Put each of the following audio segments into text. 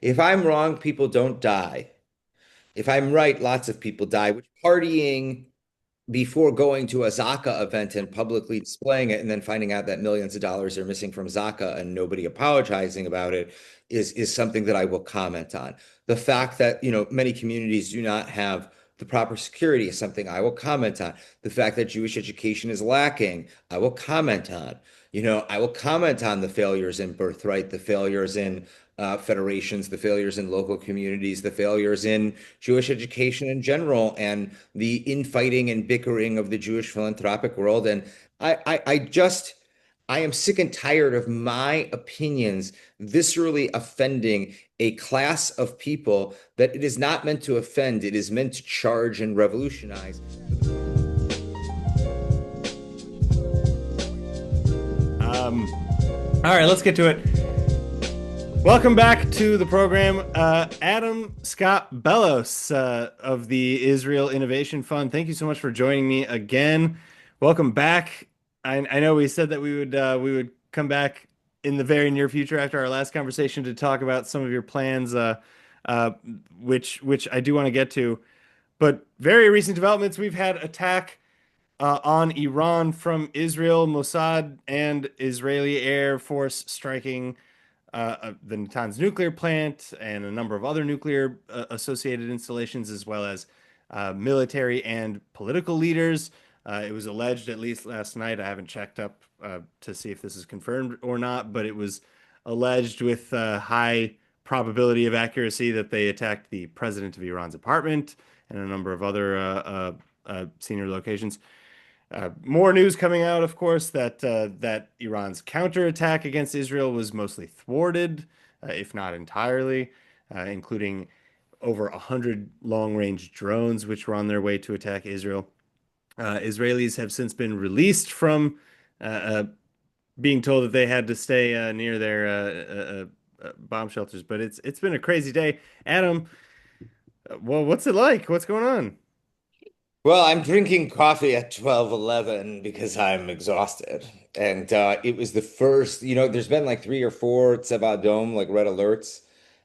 If I'm wrong, people don't die. If I'm right, lots of people die, which partying before going to a Zaka event and publicly displaying it and then finding out that millions of dollars are missing from Zaka and nobody apologizing about it is something that I will comment on. The fact that, many communities do not have the proper security is something I will comment on. The fact that Jewish education is lacking, I will comment on. I will comment on the failures in birthright, the failures in federations, the failures in local communities, the failures in Jewish education in general, and the infighting and bickering of the Jewish philanthropic world. And I am sick and tired of my opinions viscerally offending a class of people that it is not meant to offend. It is meant to charge and revolutionize. All right, let's get to it. Welcome back to the program. Adam Scott Bellos of the Israel Innovation Fund. Thank you so much for joining me again. Welcome back. I know we said that we would come back in the very near future after our last conversation to talk about some of your plans, which I do want to get to. But very recent developments, we've had attack on Iran from Israel, Mossad and Israeli Air Force striking the Natanz nuclear plant and a number of other nuclear associated installations, as well as military and political leaders. It was alleged, at least last night, I haven't checked up to see if this is confirmed or not, but it was alleged with high probability of accuracy that they attacked the president of Iran's apartment and a number of other senior locations. More news coming out, of course, that Iran's counterattack against Israel was mostly thwarted, if not entirely, including over 100 long-range drones, which were on their way to attack Israel. Israelis have since been released from being told that they had to stay near their bomb shelters, but it's been a crazy day. Adam, well, what's it like? What's going on? Well, I'm drinking coffee at 12:11 because I'm exhausted. And it was the first, there's been like three or four Tseva Dome, like red alerts,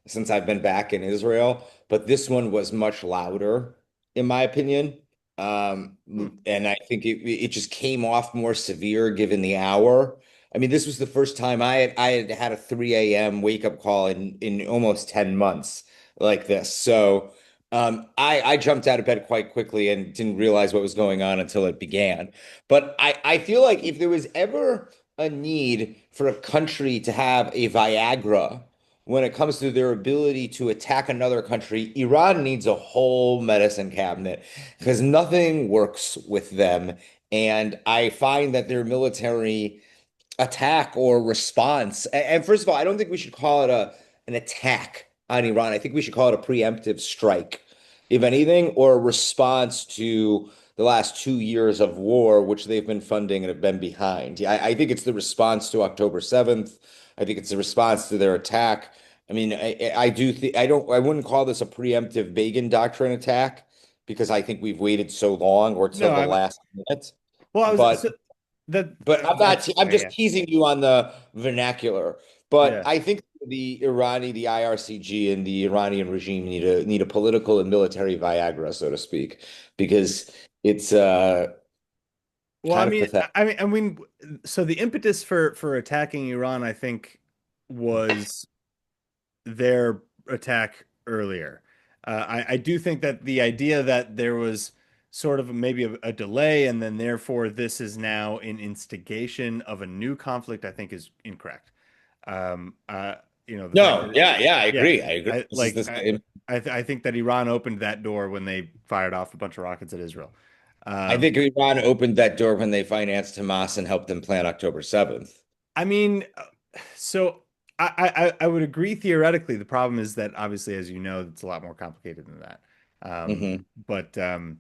since I've been back in Israel. But this one was much louder, in my opinion. Hmm. And I think it just came off more severe given the hour. I mean, this was the first time I had a 3 a.m. wake up call in almost 10 months like this. So I jumped out of bed quite quickly and didn't realize what was going on until it began. But I feel like if there was ever a need for a country to have a Viagra when it comes to their ability to attack another country, Iran needs a whole medicine cabinet because nothing works with them. And I find that their military attack or response, and first of all, I don't think we should call it an attack on Iran. I think we should call it a preemptive strike, if anything, or a response to the last 2 years of war, which they've been funding and have been behind. Yeah, I think it's the response to October 7th. I think it's the response to their attack. I mean, I do think I wouldn't call this a preemptive Begin doctrine attack because I think we've waited so long or No, till the last minute. well, I was But so that but I'm not, that's I'm fair, just yeah. teasing you on the vernacular. But Yeah. I think the IRCG and the Iranian regime need a political and military Viagra, so to speak, because it's Well, I kind of mean, pathetic. so the impetus for attacking Iran, I think, was their attack earlier. I do think that the idea that there was sort of maybe a delay and then therefore this is now an instigation of a new conflict, I think is incorrect. The fact No, that, yeah, I yeah, agree. I agree. I This is like the same. I think that Iran opened that door when they fired off a bunch of rockets at Israel. I Um, think Iran opened that door when they financed Hamas and helped them plan October 7th. I mean, so I would agree theoretically. The problem is that obviously, as you know, it's a lot more complicated than that. Um, Hmm. but um,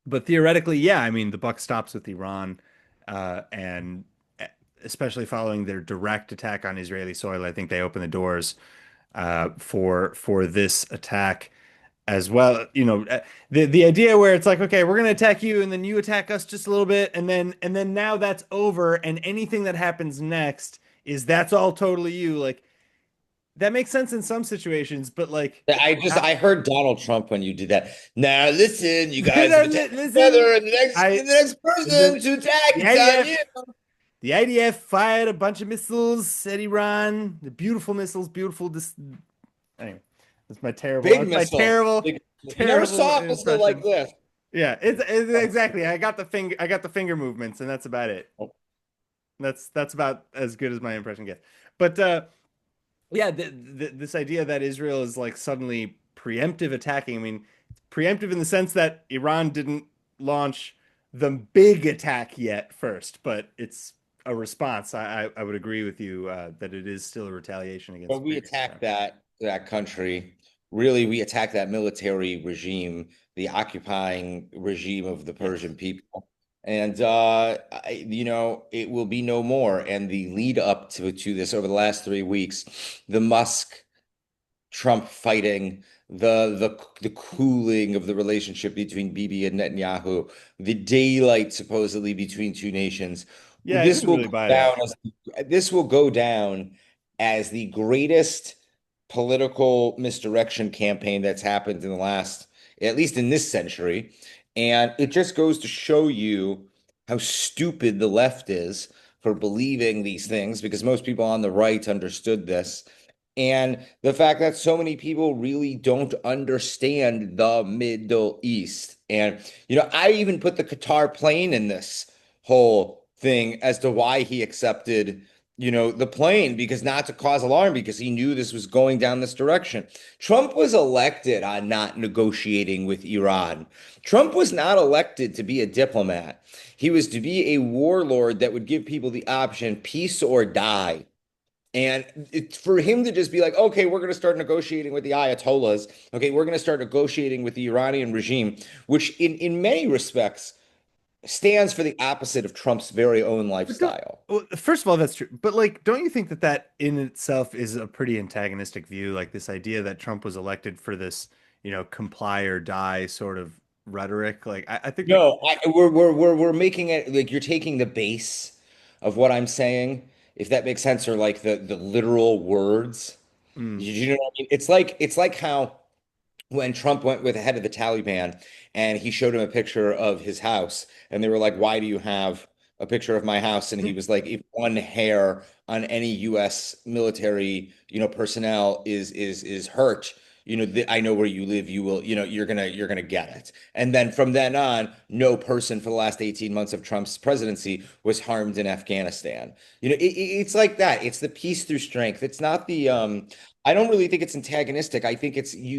but theoretically, yeah, I mean, the buck stops with Iran, and especially following their direct attack on Israeli soil, I think they open the doors for this attack as well. The idea where it's like, okay, we're gonna attack you, and then you attack us just a little bit, and then now that's over, and anything that happens next is that's all totally you. Like that makes sense in some situations, but like I heard Donald Trump when you did that. Now listen, you guys have attacked each listen, other, and I the next person the to attack, the it's on IDF you. the IDF fired a bunch of missiles at Iran. The beautiful missiles, beautiful. Anyway, Big that's my missile. terrible, Big, you never terrible saw a missile like impression. this. Yeah, it's exactly. I got the finger movements, and that's about it. That's about as good as my impression gets. But yeah, this idea that Israel is like suddenly preemptive attacking. I mean, preemptive in the sense that Iran didn't launch the big attack yet first, but it's a response. I would agree with you that it is still a retaliation against But the we previous attacked attempt. that country. Really, we attacked that military regime, the occupying regime of the Yes. Persian people. And it will be no more. And the lead up to this over the last 3 weeks, the Musk Trump fighting, the cooling of the relationship between Bibi and Netanyahu, the daylight supposedly between two nations. Yeah, I This didn't will really go buy down that. as this will go down as the greatest political misdirection campaign that's happened in the last, at least in this century. And it just goes to show you how stupid the left is for believing these things, because most people on the right understood this. And the fact that so many people really don't understand the Middle East. And, I even put the Qatar plane in this whole thing as to why he accepted, the plane, because not to cause alarm, because he knew this was going down this direction. Trump was elected on not negotiating with Iran. Trump was not elected to be a diplomat. He was to be a warlord that would give people the option, peace or die. And it's for him to just be like, okay, we're going to start negotiating with the Ayatollahs. Okay, we're going to start negotiating with the Iranian regime, which in many respects stands for the opposite of Trump's very own But don't, lifestyle. well, first of all, that's true. But like, don't you think that that in itself is a pretty antagonistic view? Like this idea that Trump was elected for this, comply or die sort of rhetoric. Like, I think that, No, we're making it like you're taking the base of what I'm saying, if that makes sense, or like the literal words. mm, You know what I mean? It's like how when Trump went with the head of the Taliban and he showed him a picture of his house, and they were like, "Why do you have a picture of my house?" And he was like, "If one hair on any U.S. military, personnel is hurt, I know where you live. You will, you're gonna get it." And then from then on, no person for the last 18 months of Trump's presidency was harmed in Afghanistan. It's like that. It's the peace through strength. It's not the I don't really think it's antagonistic. I think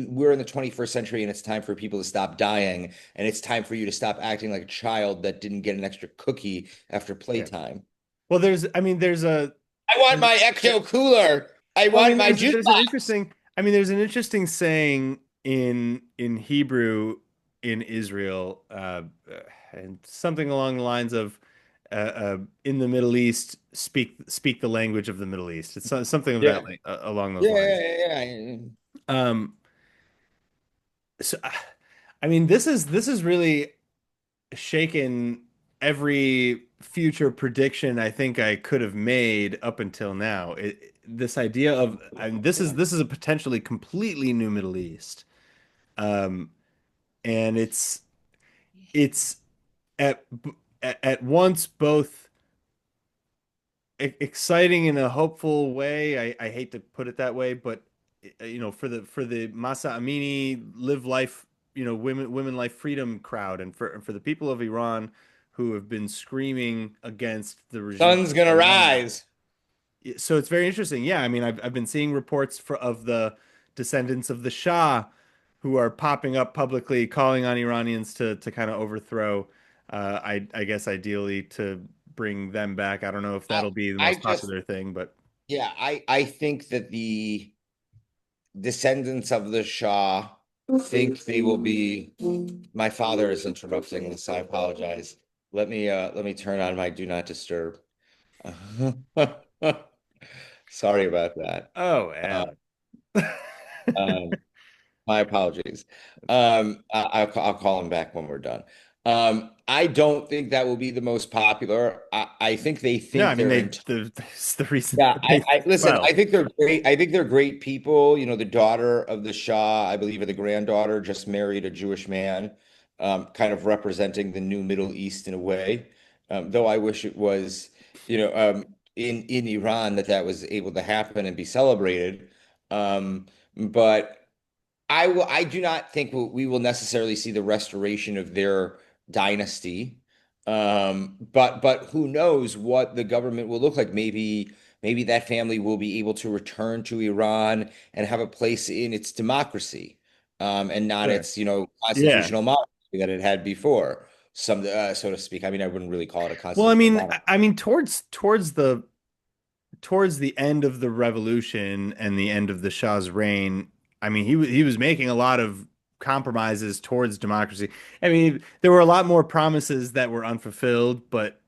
we're in the 21st century, and it's time for people to stop dying, and it's time for you to stop acting like a child that didn't get an extra cookie after yeah. playtime. Well, there's a, I want there's, my there, Ecto Cooler. I well, I want mean, my juice box. there's an interesting saying in Hebrew in Israel, and something along the lines of, in the Middle East, speak the language of the Middle East. It's something of Yeah. that along those Yeah, lines. yeah, yeah. Um, so, I mean, this is really shaken every future prediction I think I could have made up until now. This idea of, and this is a potentially completely new Middle East, um, and it's at at once both exciting in a hopeful way. I hate to put it that way, but for the Masa Amini live life, women life freedom crowd, and for the people of Iran who have been screaming against the regime Sun's for so gonna long. rise. So it's very interesting. Yeah, I mean, I've been seeing reports of the descendants of the Shah who are popping up publicly, calling on Iranians to kind of overthrow. I guess ideally to bring them back. I don't know if I, that'll be the I most just, popular thing, but yeah, I think that the descendants of the Shah think they will be. My father is interrupting this. I apologize. Let me turn on my do not disturb. Sorry about that. oh, Uh, Adam. um, my apologies. I'll call him back when we're done. I don't think that will be the most popular. I think they No, I think mean they're in. that's the reason Yeah, they I listen. well, I think they're great. I think they're great people. You know, the daughter of the Shah, I believe, or the granddaughter, just married a Jewish man, kind of representing the new Middle East in a way. Though I wish it was, in Iran that was able to happen and be celebrated. But. I do not think we will necessarily see the restoration of their dynasty. But who knows what the government will look like? Maybe that family will be able to return to Iran and have a place in its democracy, and not sure. its, Yeah. constitutional monarchy that it had before, so to speak. I mean, I wouldn't really call it a Well, I constitutional mean, monarchy. towards the end of the revolution and the end of the Shah's reign, I mean, he was making a lot of compromises towards democracy. I mean, there were a lot more promises that were unfulfilled, but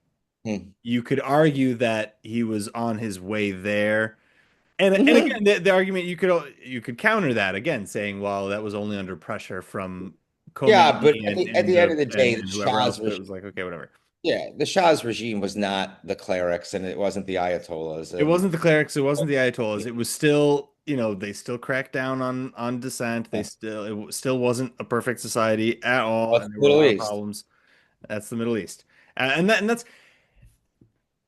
Hmm. you could argue that he was on his way there. And Mhm. again, the argument you could counter that again, saying, well, that was only under pressure from Yeah, but Khomeini at the end of the day, the and whoever else, Shah's but it regime. was like, okay, whatever. Yeah, the Shah's regime was not the clerics and it wasn't the Ayatollahs. It And wasn't the clerics, it wasn't the Ayatollahs. It was still, they still cracked down on dissent. yeah, Still wasn't a perfect society at all, that's and there the were a Middle lot of East. problems. That's the Middle East. And that's,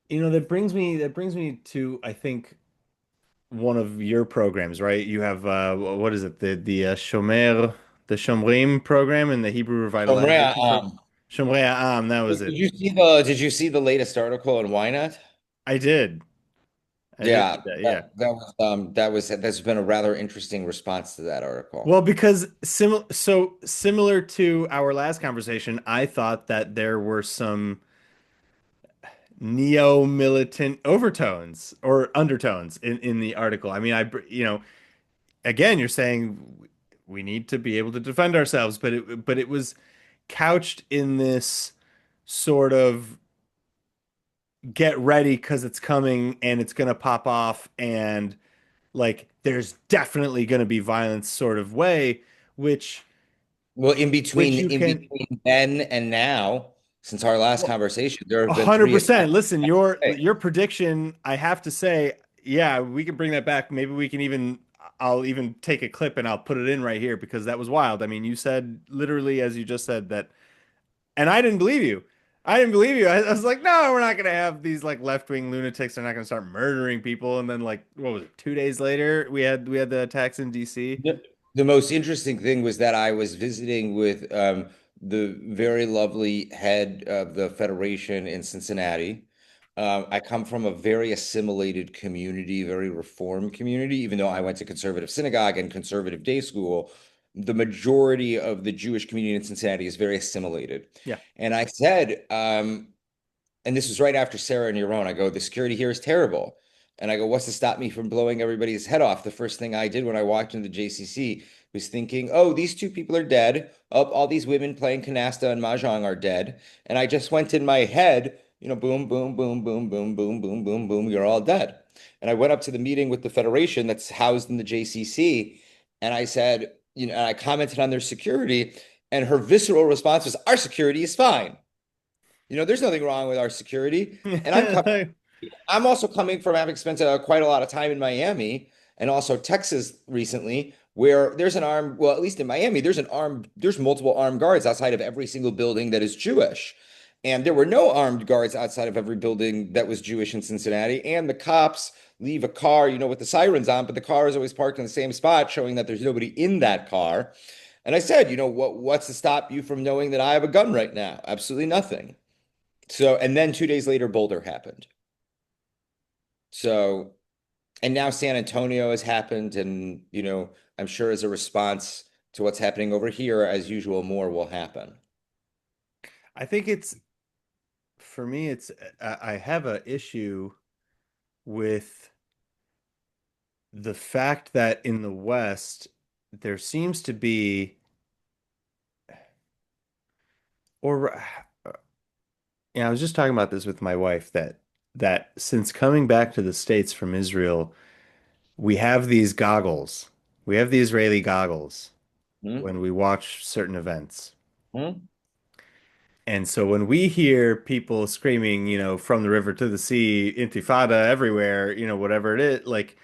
that brings me to, I think, one of your programs, right? You have what is it? The Shomrim program and the Hebrew Shomrei, revitalization program. Shomrei Am, that was it. did you see the latest article in Ynet? I did. I did Yeah, read that, yeah. that's been a rather interesting response to that article. Well, because similar to our last conversation, I thought that there were some neo-militant overtones or undertones in the article. I mean, again, you're saying we need to be able to defend ourselves, but it was couched in this sort of get ready because it's coming and it's gonna pop off and like there's definitely gonna be violence sort of way, which Well, which you in can between then and now, since our last well, conversation, there have been three 100%. attacks. Listen, your prediction, I have to say, yeah, we can bring that back. Maybe we can even I'll even take a clip and I'll put it in right here because that was wild. I mean, you said literally as you just said that, and I didn't believe you. I didn't believe you. I was like, no, we're not gonna have these like left-wing lunatics. They're not gonna start murdering people. And then like, what was it? 2 days later, we had the attacks in DC. The most interesting thing was that I was visiting with the very lovely head of the Federation in Cincinnati. I come from a very assimilated community, very reformed community, even though I went to conservative synagogue and conservative day school. The majority of the Jewish community in Cincinnati is very assimilated. Yeah. And I said, and this was right after Sarah and Yaron. I go, the security here is terrible. And I go, what's to stop me from blowing everybody's head off? The first thing I did when I walked into the JCC was thinking, oh, these two people are dead. Oh, all these women playing canasta and mahjong are dead. And I just went in my head, boom, boom, boom, boom, boom, boom, boom, boom, boom, you're all dead. And I went up to the meeting with the Federation that's housed in the JCC. And I said, and I commented on their security. And her visceral response was, our security is fine. There's nothing wrong with our security. And I'm also coming from having spent quite a lot of time in Miami and also Texas recently, where there's well, at least in Miami, there's multiple armed guards outside of every single building that is Jewish. And there were no armed guards outside of every building that was Jewish in Cincinnati. And the cops leave a car, with the sirens on, but the car is always parked in the same spot, showing that there's nobody in that car. And I said, what's to stop you from knowing that I have a gun right now? Absolutely nothing. So, and then 2 days later, Boulder happened. So, and now San Antonio has happened. And, I'm sure as a response to what's happening over here, as usual, more will happen. I think it's for me, I have a issue with the fact that in the West, there seems to be, or I was just talking about this with my wife that since coming back to the States from Israel, we have these goggles. We have the Israeli goggles Hmm? when we watch certain events. Hmm? And so when we hear people screaming, from the river to the sea, intifada everywhere, whatever it is, like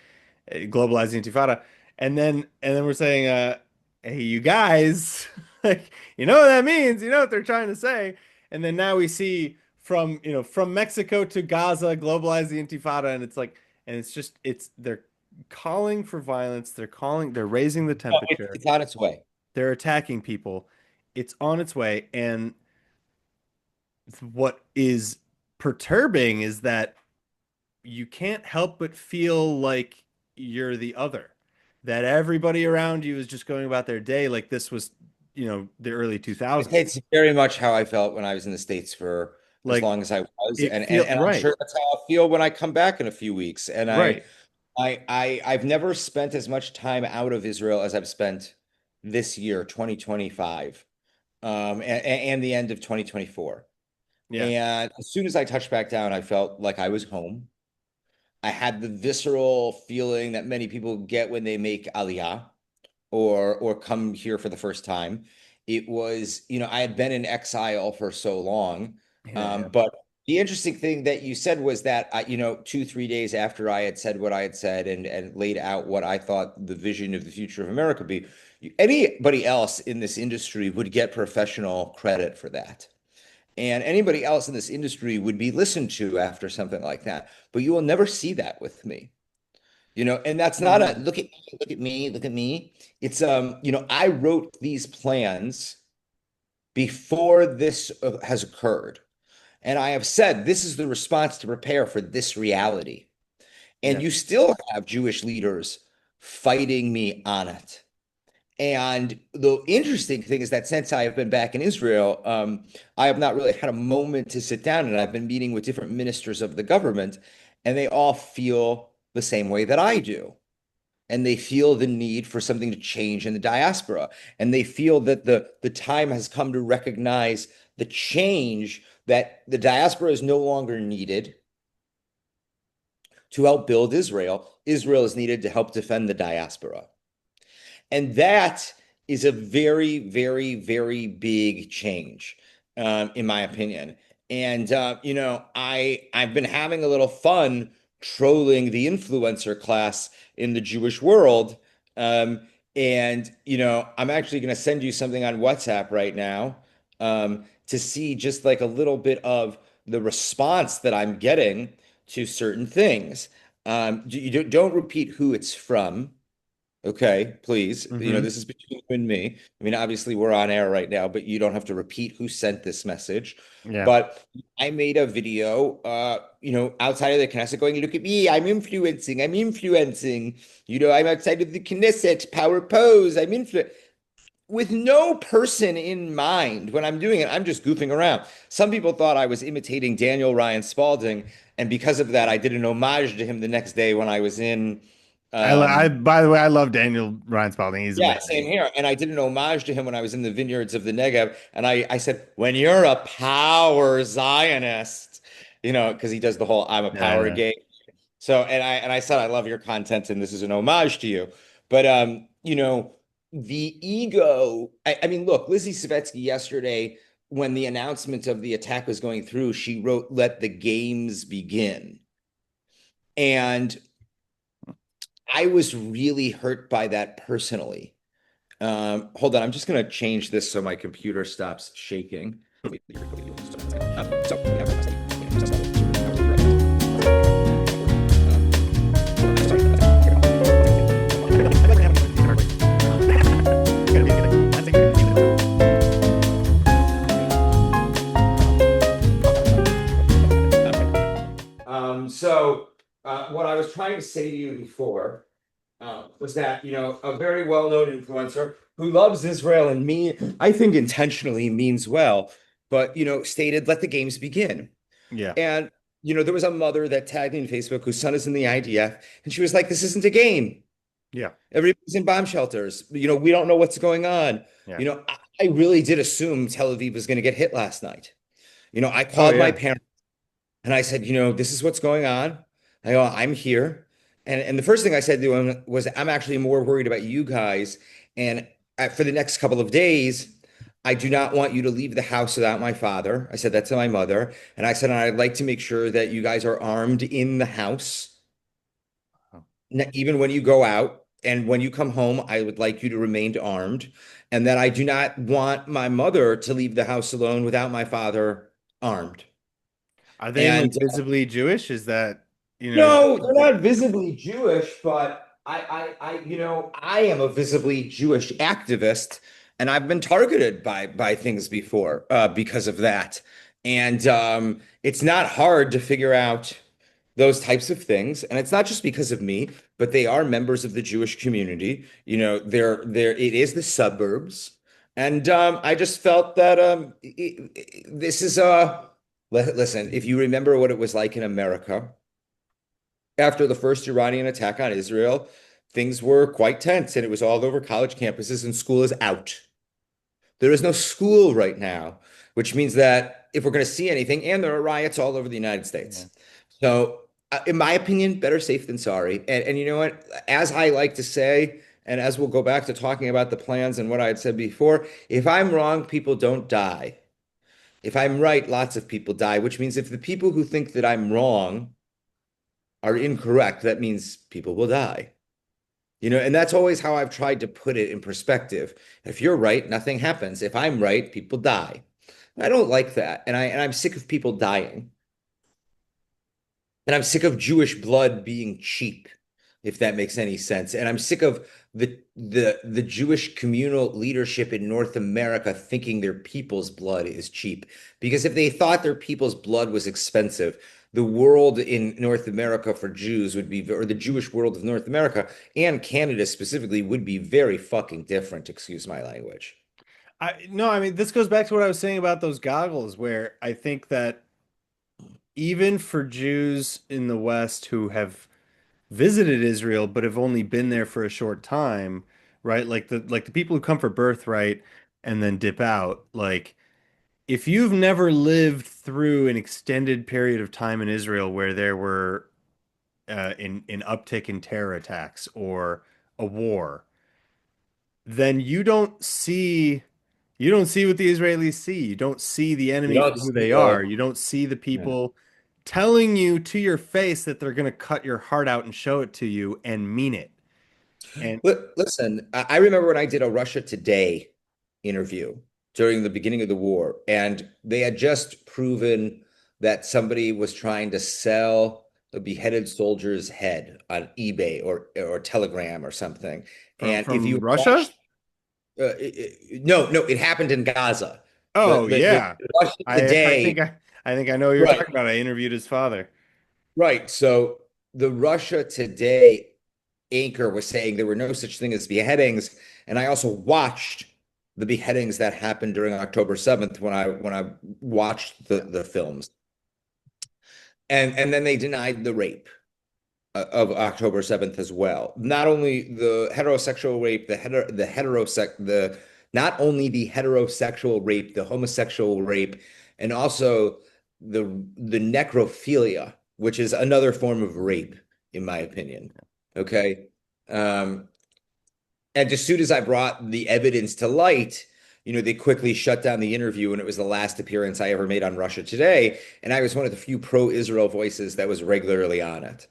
globalizing intifada, and then we're saying, hey, you guys, like, you know what that means, you know what they're trying to say. And then now we see from Mexico to Gaza, globalize the intifada, and it's like, and it's just they're calling for violence, they're raising the No, temperature, it's on its way. they're attacking people. It's on its way, and what is perturbing is that you can't help but feel like you're the other, that everybody around you is just going about their day like this was, the early It's 2000s. very much how I felt when I was in the States for as Like long as I was, it and feel I'm right, sure that's how I'll feel when I come back in a few weeks. And right. I've never spent as much time out of Israel as I've spent this year, 2025, and the end of 2024. Yeah. And as soon as I touched back down, I felt like I was home. I had the visceral feeling that many people get when they make Aliyah or come here for the first time. It was, I had been in exile for so long. Yeah, yeah. But the interesting thing that you said was that, 2, 3 days after I had said what I had said and laid out what I thought the vision of the future of America be, anybody else in this industry would get professional credit for that. And anybody else in this industry would be listened to after something like that. But you will never see that with me. And that's not a Mhm. look at me, look at me. It's I wrote these plans before this has occurred. And I have said this is the response to prepare for this reality. And Yeah. you still have Jewish leaders fighting me on it. And the interesting thing is that since I have been back in Israel, I have not really had a moment to sit down, and I've been meeting with different ministers of the government, and they all feel the same way that I do. And they feel the need for something to change in the diaspora. And they feel that the time has come to recognize the change that the diaspora is no longer needed to help build Israel. Israel is needed to help defend the diaspora. And that is a very, very, very big change, in my opinion. And I've been having a little fun trolling the influencer class in the Jewish world. Um, and I'm actually going to send you something on WhatsApp right now, to see just like a little bit of the response that I'm getting to certain things. You don't repeat who it's from. Okay, please. Hmm. This is between you and me. I mean, obviously we're on air right now, but you don't have to repeat who sent this message. Yeah. But I made a video, outside of the Knesset going, look at me, I'm influencing, I'm influencing. I'm outside of the Knesset, power pose, I'm influ with no person in mind when I'm doing it. I'm just goofing around. Some people thought I was imitating Daniel Ryan Spalding, and because of that, I did an homage to him the next day when I was in By the way, I love Daniel Ryan Spalding. He's yeah, same amazing. here. And I did an homage to him when I was in the vineyards of the Negev. And I said, when you're a power Zionist, because he does the whole I'm a Yeah, power yeah. gay. So, and I said, I love your content and this is an homage to you. But, the ego, I mean, look, Lizzie Savetsky yesterday, when the announcement of the attack was going through, she wrote, let the games begin. And I was really hurt by that personally. Hold on, I'm just gonna change this so my computer stops shaking. What I was trying to say to you before was that, a very well-known influencer who loves Israel and I think intentionally means well, but, stated, let the games begin. Yeah. And, there was a mother that tagged me on Facebook whose son is in the IDF, and she was like, this isn't a game. Yeah. Everybody's in bomb shelters. We don't know what's going on. Yeah. I really did assume Tel Aviv was going to get hit last night. I Oh called my yeah. parents and I said, this is what's going on. I go, I'm here. And the first thing I said to him was, I'm actually more worried about you guys. And for the next couple of days, I do not want you to leave the house without my father. I said that to my mother. And I said, and I'd like to make sure that you guys are armed in the house, Oh. even when you go out. And when you come home, I would like you to remain armed. And that I do not want my mother to leave the house alone without my father armed. Are they like And visibly Jewish? Is that, no, they're not visibly Jewish, but I am a visibly Jewish activist, and I've been targeted by things before because of that. And it's not hard to figure out those types of things, and it's not just because of me, but they are members of the Jewish community. They're it is the suburbs, and I just felt that this is listen, if you remember what it was like in America after the first Iranian attack on Israel, things were quite tense and it was all over college campuses and school is out. There is no school right now, which means that if we're going to see anything, and there are riots all over the United yeah. States. So, in my opinion, better safe than sorry. And you know what? As I like to say, and as we'll go back to talking about the plans and what I had said before, if I'm wrong, people don't die. If I'm right, lots of people die, which means if the people who think that I'm wrong are incorrect, that means people will die. And that's always how I've tried to put it in perspective. If you're right, nothing happens. If I'm right, people die. I don't like that. And I'm sick of people dying. And I'm sick of Jewish blood being cheap, if that makes any sense. And I'm sick of the Jewish communal leadership in North America thinking their people's blood is cheap. Because if they thought their people's blood was expensive, the world in North America for Jews would be, or the Jewish world of North America and Canada specifically would be very fucking different, excuse my language. No, I mean, this goes back to what I was saying about those goggles, where I think that even for Jews in the West who have visited Israel but have only been there for a short time, right? Like the people who come for birthright and then dip out, like if you've never lived through an extended period of time in Israel where there were an uptick in terror attacks or a war, then you don't see what the Israelis see. You don't see the You enemy for don't who see they are. You don't see the yeah. people telling you to your face that they're going to cut your heart out and show it to you and mean it. And Listen, I remember when I did a Russia Today interview during the beginning of the war, and they had just proven that somebody was trying to sell a beheaded soldier's head on eBay or Telegram or something. from And if you from Russia? watched, no, no, it happened in Gaza. The Oh the, yeah. the Russia I Today, think I think I know what you're right, talking about. I interviewed his father. right. So the Russia Today anchor was saying there were no such thing as beheadings, and I also watched the beheadings that happened during October 7th when I watched the films, and then they denied the rape of October 7th as well. Not only the heterosexual rape, the heterosex the not only the heterosexual rape, the homosexual rape, and also the necrophilia, which is another form of rape, in my opinion. Okay. Um, and as soon as I brought the evidence to light, they quickly shut down the interview, and it was the last appearance I ever made on Russia Today. And I was one of the few pro-Israel voices that was regularly on it.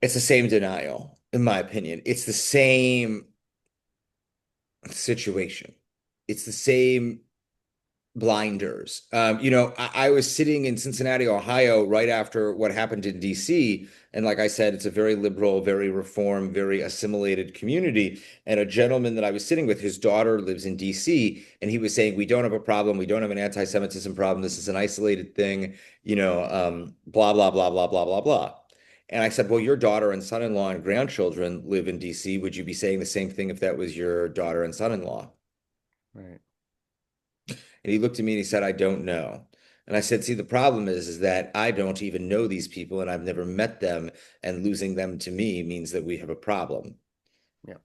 It's the same denial, in my opinion. It's the same situation. It's the same blinders. I was sitting in Cincinnati, Ohio, right after what happened in DC. And like I said, it's a very liberal, very reform, very assimilated community. And a gentleman that I was sitting with, his daughter lives in DC, and he was saying, we don't have a problem. We don't have an anti-Semitism problem. This is an isolated thing, blah, blah, blah, blah, blah, blah, blah. And I said, well, your daughter and son-in-law and grandchildren live in DC. Would you be saying the same thing if that was your daughter and son-in-law? Right. And he looked at me and he said, I don't know. And I said, see, the problem is that I don't even know these people and I've never met them. And losing them to me means that we have a problem. Yeah.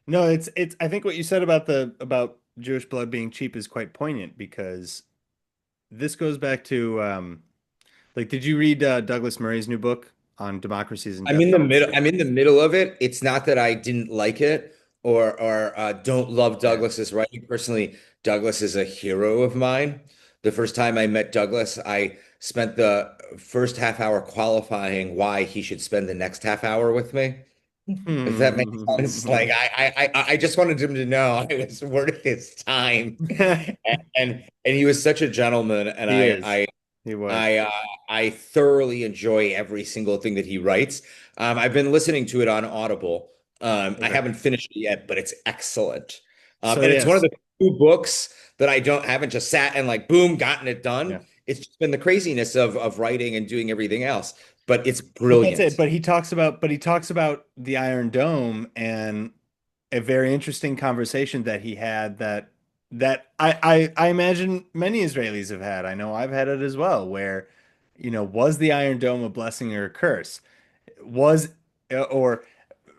No, it's I think what you said about Jewish blood being cheap is quite poignant because this goes back to like did you read Douglas Murray's new book on democracies and I'm in the middle. despots? I'm in the middle of it. It's not that I didn't like it or don't love Yeah. Douglas's writing. Personally, Douglas is a hero of mine. The first time I met Douglas, I spent the first half hour qualifying why he should spend the next half hour with me. If that makes sense. Like Hmm. I just wanted him to know I was worth his time. And he was such a gentleman, and He is. He was. I thoroughly enjoy every single thing that he writes. I've been listening to it on Audible. I Okay. haven't finished it yet, but it's excellent. So And it's one of yes. the few books that I don't haven't just sat and like boom, gotten it Yeah. done. It's just been the craziness of writing and doing everything else, but it's But that's it. brilliant. But he talks about the Iron Dome and a very interesting conversation that he had that I imagine many Israelis have had. I know I've had it as well, where, was the Iron Dome a blessing or a curse? Was or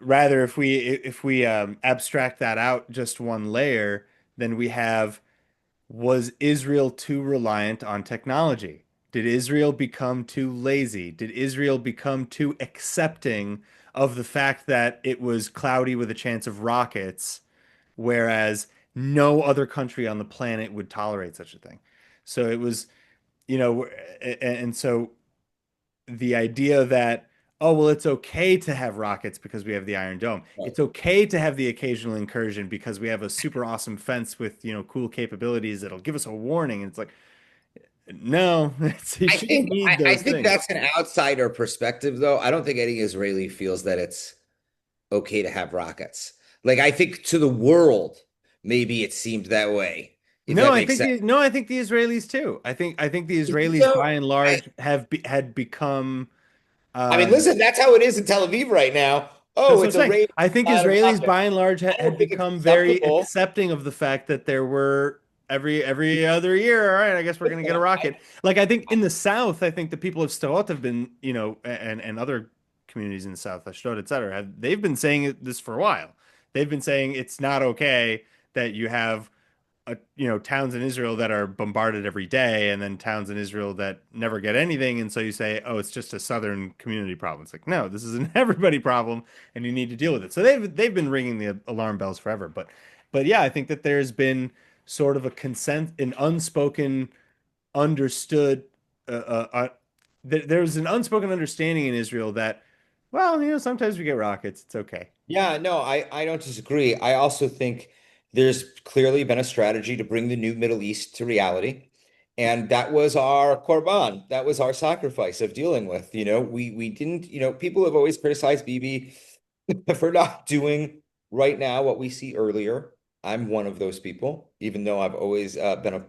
rather, if we abstract that out just one layer, then we have, was Israel too reliant on technology? Did Israel become too lazy? Did Israel become too accepting of the fact that it was cloudy with a chance of rockets, whereas no other country on the planet would tolerate such a thing? So it was, and so the idea that, oh, well, it's okay to have rockets because we have the Iron Dome. It's okay to have the occasional incursion because we have a super awesome fence with, cool capabilities that'll give us a warning. And it's like, no, you shouldn't need I those think things. that's an outsider perspective, though. I don't think any Israeli feels that it's okay to have rockets. Like I think to the world, maybe it seemed that way, if No, that I makes think sense. the Israelis too. I think the You think Israelis by so? and large had become I mean, um listen, that's how it is in Tel Aviv right now. that's Oh, what I'm it's a saying. rain I think cloud of Israelis, rockets. by and large, I had don't think it's become very acceptable. accepting of the fact that there were every other year. All right, I guess we're gonna Listen, get a rocket. Like I think in the South, I think the people of Sderot have been, and other communities in the South, Ashdod, et cetera, they've been saying this for a while. They've been saying it's not okay that you have towns in Israel that are bombarded every day, and then towns in Israel that never get anything. And so you say, oh, it's just a southern community problem. It's like, no, this is an everybody problem, and you need to deal with it. So they've been ringing the alarm bells forever. But yeah, I think that there's been sort of a consent, an unspoken, understood. There's an unspoken understanding in Israel that, well, sometimes we get rockets. It's okay. Yeah, no, I don't disagree. I also think there's clearly been a strategy to bring the new Middle East to reality. And that was our korban. That was our sacrifice of dealing with. We didn't, people have always criticized Bibi for not doing right now what we see earlier. I'm one of those people, even though I've always been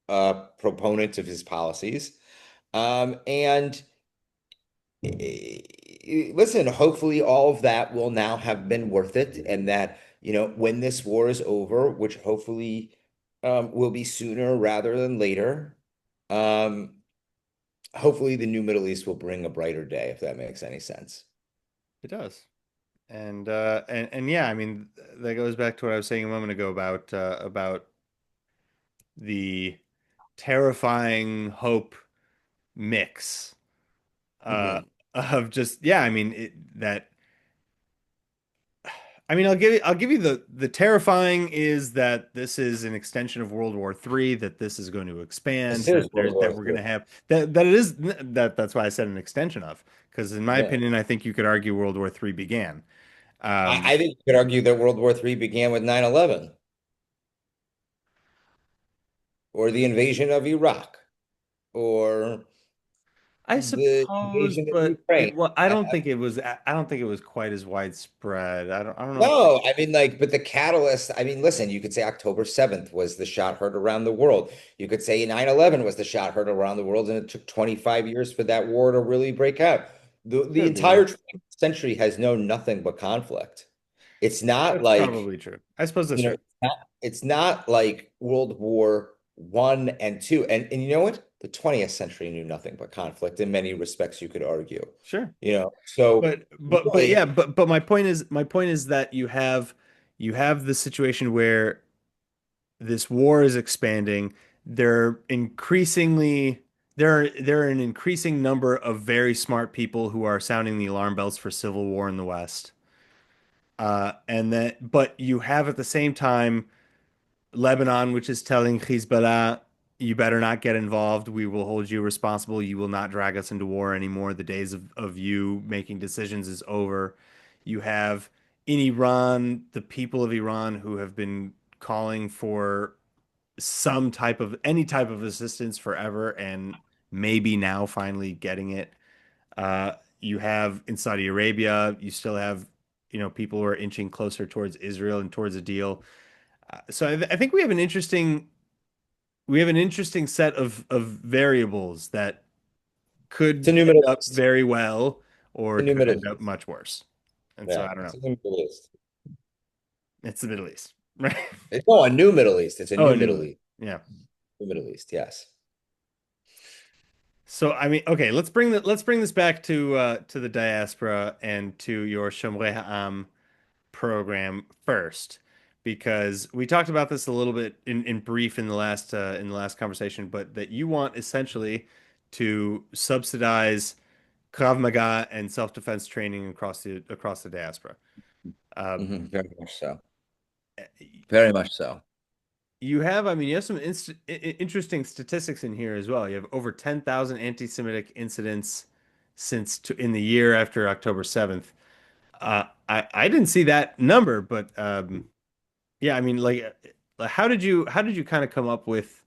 a proponent of his policies. And listen, hopefully all of that will now have been worth it, and that, when this war is over, which hopefully will be sooner rather than later, um, hopefully the new Middle East will bring a brighter day, if that makes any sense. It does. And yeah, I mean that goes back to what I was saying a moment ago about the terrifying hope mix uh Mhm. of just, yeah, I mean that, I mean, I'll give you the terrifying is that this is an extension of World War III, that this is going to expand, This is World that War we're going to III. have that it is that's why I said an extension of, because in my Yeah. opinion I think you could argue World War III began. Um I think you could argue that World War III began with 9/11 or the invasion of Iraq or I the suppose, invasion of but Ukraine. I don't think it was. I don't think it was quite as widespread. I don't know if No, I mean, like, but the catalyst, I mean, listen, you could say October 7th was the shot heard around the world. You could say 9/11 was the shot heard around the world, and it took 25 years for that war to really break out. The could be. entire 20th century has known nothing but conflict. It's not That's like, probably true. I suppose that's true. it's not like World War One and Two. And you know what? The 20th century knew nothing but conflict in many respects, you could argue. Sure. So But really, yeah, but my point is that you have the situation where this war is expanding. There increasingly there are an increasing number of very smart people who are sounding the alarm bells for civil war in the West. And then, but you have at the same time Lebanon, which is telling Hezbollah, you better not get involved. We will hold you responsible. You will not drag us into war anymore. The days of you making decisions is over. You have in Iran, the people of Iran who have been calling for some type of any type of assistance forever and maybe now finally getting it. You have in Saudi Arabia, you still have, people who are inching closer towards Israel and towards a deal. So I think we have an interesting set of variables that It's a could new end Middle up East. very well or It's a new could Middle end up East. much worse. And so Yeah, I don't it's know. a new Middle East. It's the Middle East, right? It's no, a new Middle East. It's a Oh, new a new Middle one. East. Yeah. New Middle East, yes. So I mean, okay, let's bring this back to the diaspora and to your Shomrei Ha'am program first, because we talked about this a little bit in brief in the last conversation, but that you want essentially to subsidize Krav Maga and self-defense training across the diaspora. Um, Very much so. Very much so. I mean, you have some interesting statistics in here as well. You have over 10,000 anti-Semitic incidents in the year after October 7th. I didn't see that number, but yeah, I mean, how did you kind of come up with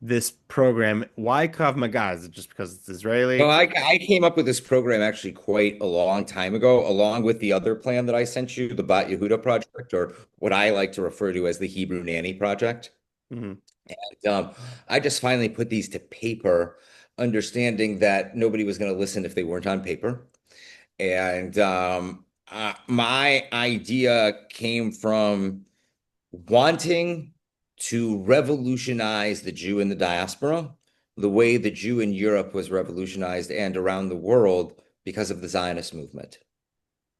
this program? Why Krav Maga? Is it just because it's Well, Israeli? I came up with this program actually quite a long time ago, along with the other plan that I sent you, the Bat Yehuda project, or what I like to refer to as the Hebrew Nanny project. Hmm. Um, I just finally put these to paper, understanding that nobody was going to listen if they weren't on paper. And my idea came from wanting to revolutionize the Jew in the diaspora, the way the Jew in Europe was revolutionized and around the world because of the Zionist movement.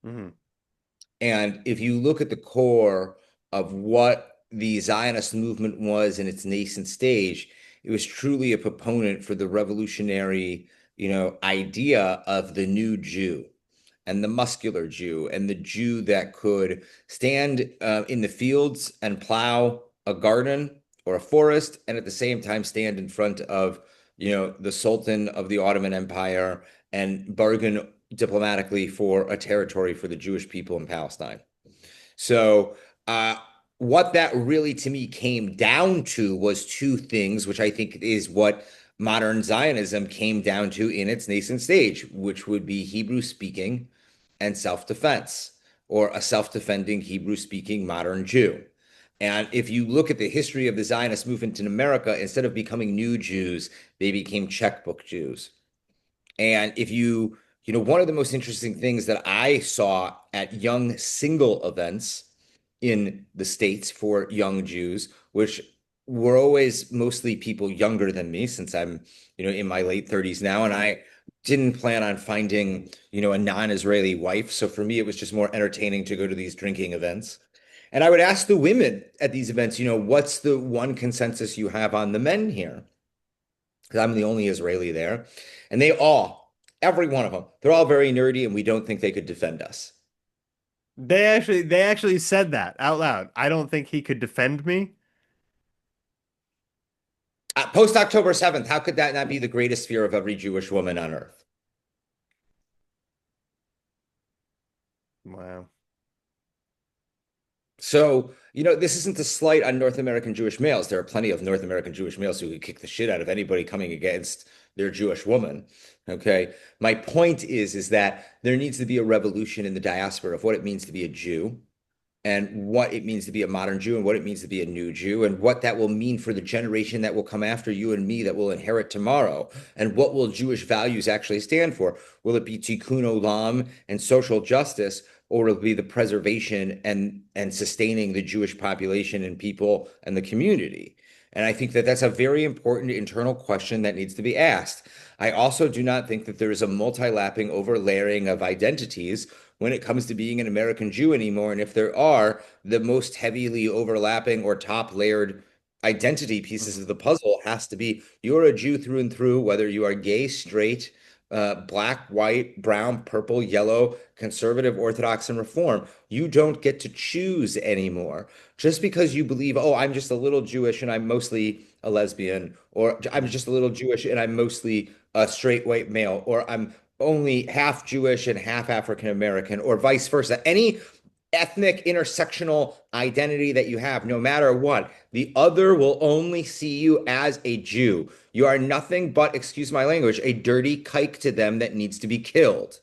Hmm. And if you look at the core of what the Zionist movement was in its nascent stage, it was truly a proponent for the revolutionary, idea of the new Jew and the muscular Jew and the Jew that could stand in the fields and plow a garden or a forest, and at the same time stand in front of, the Sultan of the Ottoman Empire and bargain diplomatically for a territory for the Jewish people in Palestine. So, what that really to me came down to was two things, which I think is what modern Zionism came down to in its nascent stage, which would be Hebrew speaking and self defense, or a self defending Hebrew speaking modern Jew. And if you look at the history of the Zionist movement in America, instead of becoming new Jews, they became checkbook Jews. And if one of the most interesting things that I saw at young single events in the States for young Jews, which were always mostly people younger than me, since I'm, in my late 30s now, and I didn't plan on finding, a non-Israeli wife. So for me, it was just more entertaining to go to these drinking events. And I would ask the women at these events, what's the one consensus you have on the men here? Because I'm the only Israeli there. And every one of them, they're all very nerdy and we don't think they could defend us. They actually said that out loud. I don't think he could defend me. Post October 7th, how could that not be the greatest fear of every Jewish woman on earth? Wow. So, this isn't a slight on North American Jewish males. There are plenty of North American Jewish males who could kick the shit out of anybody coming against their Jewish woman. Okay. My point is that there needs to be a revolution in the diaspora of what it means to be a Jew and what it means to be a modern Jew and what it means to be a new Jew and what that will mean for the generation that will come after you and me that will inherit tomorrow. And what will Jewish values actually stand for? Will it be tikkun olam and social justice, or will it be the preservation and sustaining the Jewish population and people and the community? And I think that that's a very important internal question that needs to be asked. I also do not think that there is a multi-lapping overlaying of identities when it comes to being an American Jew anymore. And if there are, the most heavily overlapping or top layered identity pieces Mhm. of the puzzle has to be you're a Jew through and through, whether you are gay, straight, black, white, brown, purple, yellow, conservative, Orthodox, and Reform. You don't get to choose anymore. Just because you believe, oh, I'm just a little Jewish and I'm mostly a lesbian, or I'm Mm. just a little Jewish and I'm mostly a straight white male, or I'm only half Jewish and half African American, or vice versa. Any ethnic intersectional identity that you have, no matter what, the other will only see you as a Jew. You are nothing but, excuse my language, a dirty kike to them that needs to be killed.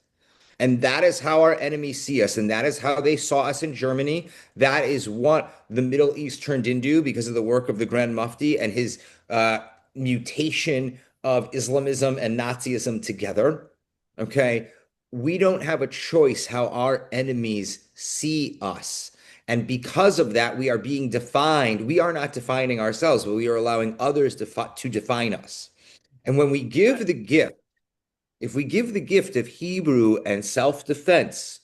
And that is how our enemies see us. And that is how they saw us in Germany. That is what the Middle East turned into because of the work of the Grand Mufti and his mutation of Islamism and Nazism together. Okay. We don't have a choice how our enemies see us. And because of that, we are being defined. We are not defining ourselves, but we are allowing others to define us. And when we give the gift, if we give the gift of Hebrew and self-defense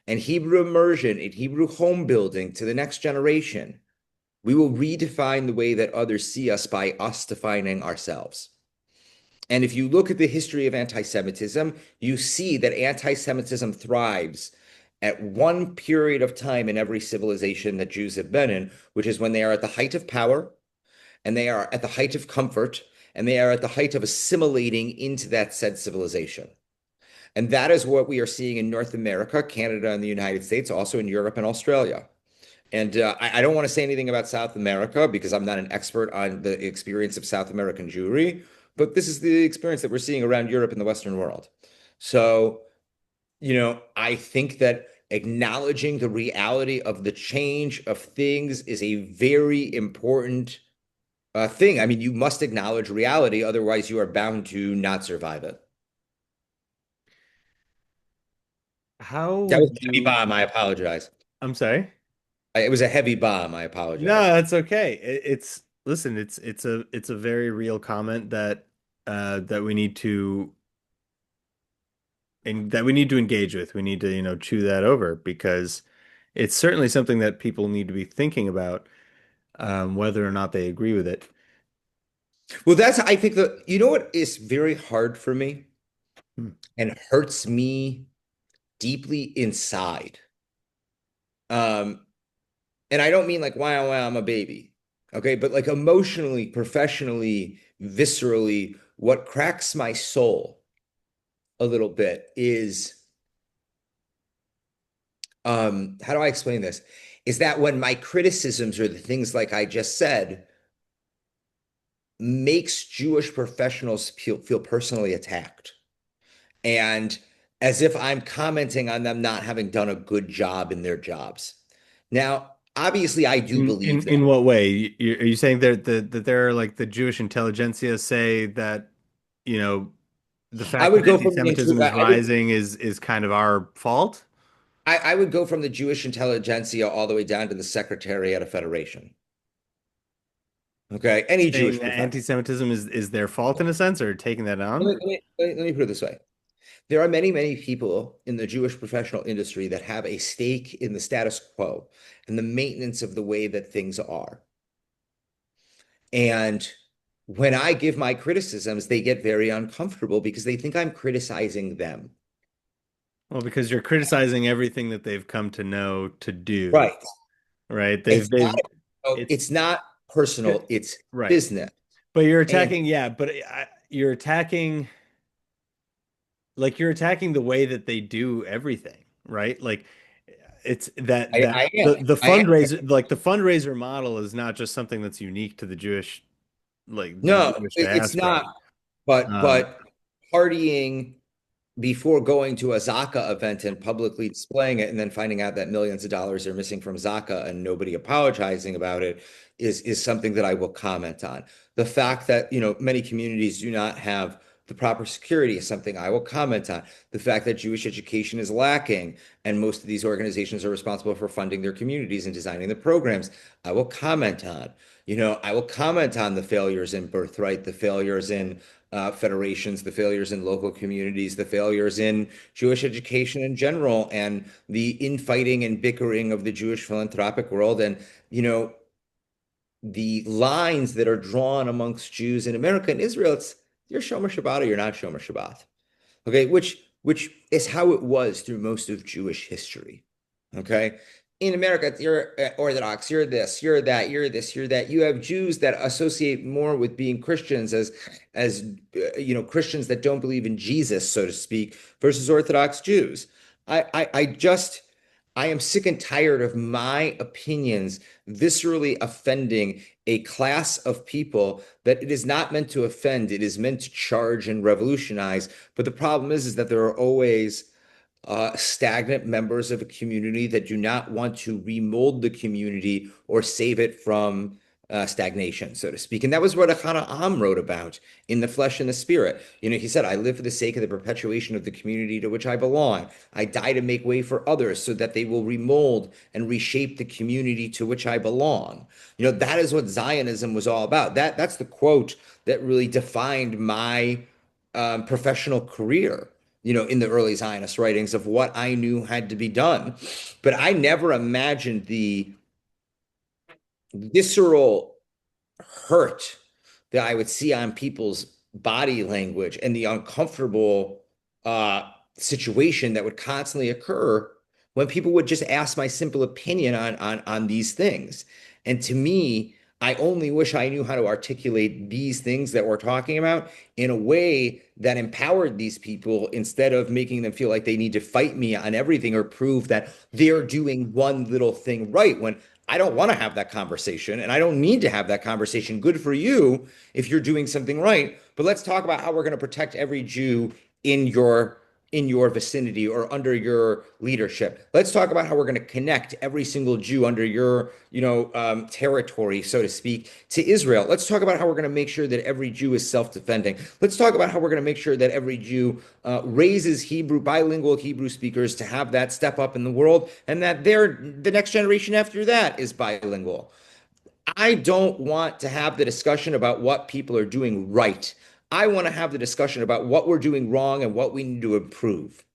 and Hebrew immersion and Hebrew home building to the next generation, we will redefine the way that others see us by us defining ourselves. And if you look at the history of anti-Semitism, you see that anti-Semitism thrives at one period of time in every civilization that Jews have been in, which is when they are at the height of power and they are at the height of comfort and they are at the height of assimilating into that said civilization. And that is what we are seeing in North America, Canada, and the United States, also in Europe and Australia. And I don't want to say anything about South America because I'm not an expert on the experience of South American Jewry, but this is the experience that we're seeing around Europe and the Western world. So, I think that acknowledging the reality of the change of things is a very important thing. I mean, you must acknowledge reality, otherwise, you are bound to not survive it. How That was would a heavy you? bomb. I apologize. I'm sorry. It was a heavy bomb. I No, apologize. that's okay. It's listen, it's a very real comment that that we need to and that we need to engage with. We need to, chew that over because it's certainly something that people need to be thinking about, whether or not they agree with it. Well, I think you know what is very hard for me Hmm. and hurts me deeply inside. Um, and I don't mean like, wow, wow, I'm a baby. Okay. But like emotionally, professionally, viscerally, what cracks my soul a little bit is, how do I explain this? Is that when my criticisms or the things like I just said makes Jewish professionals feel personally attacked. And as if I'm commenting on them not having done a good job in their jobs. Now, obviously, I do In believe that. in what way? Are you saying that they're like the Jewish intelligentsia say that, you know, the I fact would that go from the anti-Semitism is rising is kind of our fault? I would go from the Jewish intelligentsia all the way down to the Secretariat of Federation. Okay, any Saying Jewish that profession. anti-Semitism is their fault in a sense, or taking that on? Let me put it this way. There are many, many people in the Jewish professional industry that have a stake in the status quo and the maintenance of the way that things are. And when I give my criticisms, they get very uncomfortable because they think I'm criticizing them. Well, because you're criticizing everything that they've come to know to do, Right. right? It's not, It's it's not personal, it's right. business. But you're And attacking, yeah, but you're attacking you're attacking the way that they do everything, right? Like it's that I am. the I am. fundraiser the fundraiser model is not just something that's unique to the Jewish the No, Jewish it's diaspora. not. But Um, but partying before going to a Zaka event and publicly displaying it and then finding out that millions of dollars are missing from Zaka and nobody apologizing about it is something that I will comment on. The fact that, many communities do not have the proper security is something I will comment on. The fact that Jewish education is lacking and most of these organizations are responsible for funding their communities and designing the programs, I will comment on. I will comment on the failures in birthright, the failures in federations, the failures in local communities, the failures in Jewish education in general, and the infighting and bickering of the Jewish philanthropic world, and the lines that are drawn amongst Jews in America and Israel. You're Shomer Shabbat or you're not Shomer Shabbat. Okay, which is how it was through most of Jewish history. Okay. In America, you're Orthodox, you're this, you're that, you're this, you're that. You have Jews that associate more with being Christians as Christians that don't believe in Jesus, so to speak, versus Orthodox Jews. I am sick and tired of my opinions viscerally offending a class of people that it is not meant to offend. It is meant to charge and revolutionize. But the problem is that there are always stagnant members of a community that do not want to remold the community or save it from stagnation, so to speak. And that was what Am wrote about in The Flesh and the Spirit. He said, I live for the sake of the perpetuation of the community to which I belong. I die to make way for others so that they will remold and reshape the community to which I belong. That is what Zionism was all about. That's the quote that really defined my professional career, in the early Zionist writings of what I knew had to be done. But I never imagined the visceral hurt that I would see on people's body language and the uncomfortable situation that would constantly occur when people would just ask my simple opinion on these things. And to me, I only wish I knew how to articulate these things that we're talking about in a way that empowered these people instead of making them feel like they need to fight me on everything or prove that they're doing one little thing right when I don't want to have that conversation and I don't need to have that conversation. Good for you if you're doing something right. But let's talk about how we're going to protect every Jew in your vicinity or under your leadership. Let's talk about how we're going to connect every single Jew under your, territory, so to speak, to Israel. Let's talk about how we're going to make sure that every Jew is self-defending. Let's talk about how we're going to make sure that every Jew raises bilingual Hebrew speakers to have that step up in the world, and that the next generation after that is bilingual. I don't want to have the discussion about what people are doing right. I want to have the discussion about what we're doing wrong and what we need to improve.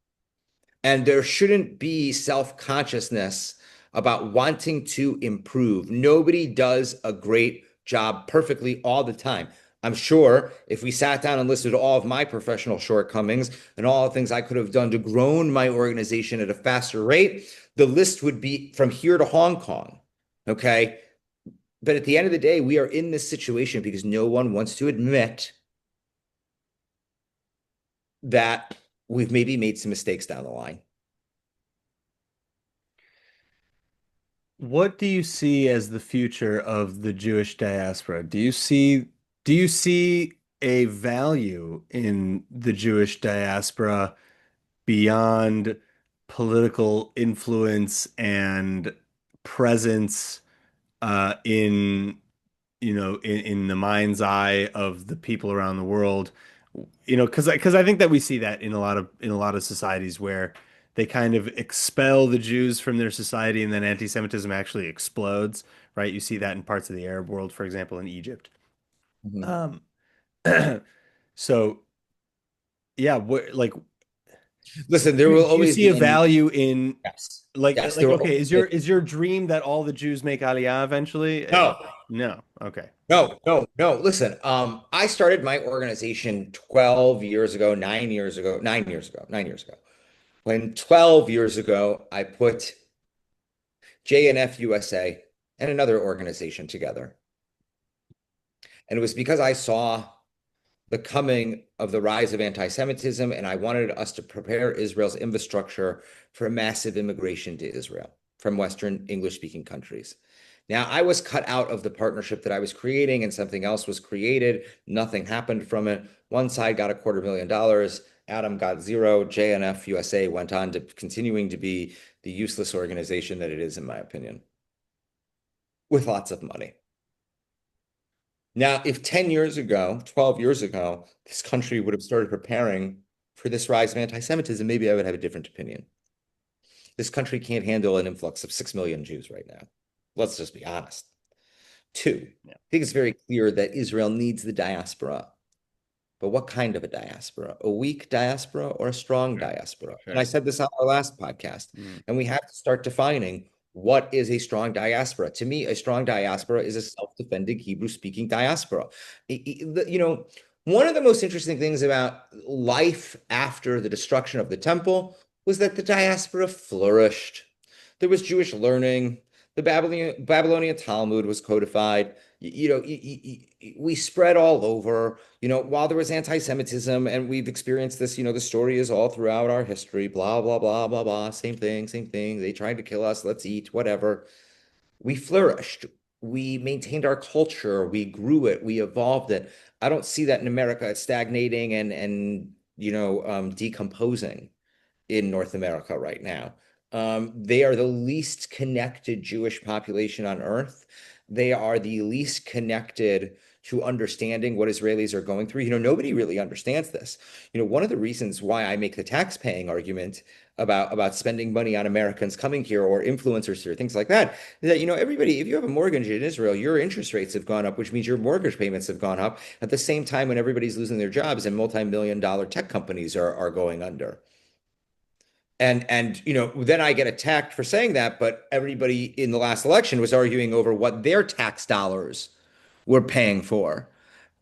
And there shouldn't be self-consciousness about wanting to improve. Nobody does a great job perfectly all the time. I'm sure if we sat down and listed all of my professional shortcomings and all the things I could have done to grow my organization at a faster rate, the list would be from here to Hong Kong. Okay. But at the end of the day, we are in this situation because no one wants to admit that we've maybe made some mistakes down the line. What do you see as the future of the Jewish diaspora? Do you see a value in the Jewish diaspora beyond political influence and presence in in the mind's eye of the people around the world? Because I think that we see that in a lot of societies where they kind of expel the Jews from their society and then anti-Semitism actually explodes, right? You see that in parts of the Arab world, for example, in Egypt. Mhm. Um, so yeah, Listen, there will do you always see a be a need. value in Yes. like Yes, there like will okay, always is be your is your dream that all the Jews make Aliyah eventually? no, No. Okay. no, no, no. Listen, I started my organization 12 years ago, 9 years ago, 9 years ago, 9 years ago. When 12 years ago, I put JNF USA and another organization together. And it was because I saw the coming of the rise of anti-Semitism, and I wanted us to prepare Israel's infrastructure for massive immigration to Israel from Western English-speaking countries. Now, I was cut out of the partnership that I was creating, and something else was created. Nothing happened from it. One side got $250,000. Adam got zero. JNF USA went on to continuing to be the useless organization that it is, in my opinion, with lots of money. Now, if 10 years ago, 12 years ago, this country would have started preparing for this rise of anti-Semitism, maybe I would have a different opinion. This country can't handle an influx of 6 million Jews right now. Let's just be honest. Two, Yeah. I think it's very clear that Israel needs the diaspora. But what kind of a diaspora? A weak diaspora or a strong Sure. diaspora? And I Sure. said this on our last podcast. Mm. And we have to start defining what is a strong diaspora. To me, a strong diaspora is a self-defending Hebrew-speaking diaspora. You know, One of the most interesting things about life after the destruction of the temple was that the diaspora flourished. There was Jewish learning. The Babylonian Talmud was codified. We spread all over. While there was anti-Semitism, and we've experienced this, the story is all throughout our history, blah, blah, blah, blah, blah, same thing, same thing. They tried to kill us. Let's eat, whatever. We flourished. We maintained our culture. We grew it. We evolved it. I don't see that in America. It's stagnating and decomposing in North America right now. They are the least connected Jewish population on earth. They are the least connected to understanding what Israelis are going through. Nobody really understands this. One of the reasons why I make the tax paying argument about spending money on Americans coming here or influencers here, things like that, is that, everybody, if you have a mortgage in Israel, your interest rates have gone up, which means your mortgage payments have gone up at the same time when everybody's losing their jobs and multi-million dollar tech companies are going under. And then I get attacked for saying that, but everybody in the last election was arguing over what their tax dollars were paying for.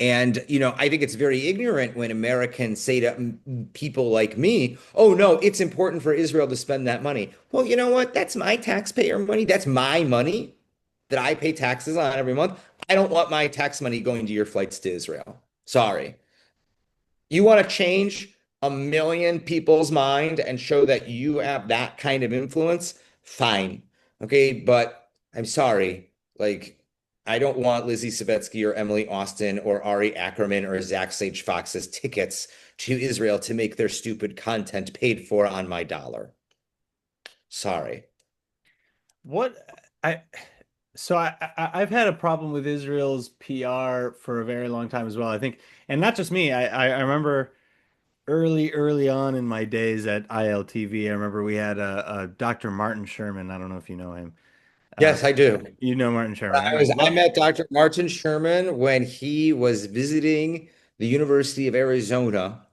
And I think it's very ignorant when Americans say to people like me, "Oh no, it's important for Israel to spend that money." Well, you know what? That's my taxpayer money. That's my money that I pay taxes on every month. I don't want my tax money going to your flights to Israel. Sorry. You want to change a million people's mind and show that you have that kind of influence? Fine. Okay, but I'm sorry. Like, I don't want Lizzie Savetsky or Emily Austin or Ari Ackerman or Zach Sage Fox's tickets to Israel to make their stupid content paid for on my dollar. Sorry. What I so I've had a problem with Israel's PR for a very long time as well. I think, and not just me. I remember early on in my days at ILTV. I remember we had a Dr. Martin Sherman. I don't know if you know him. Uh, Yes, I do. you know Martin Sherman, right? I Well, met Dr. Martin Sherman when he was visiting the University of Arizona,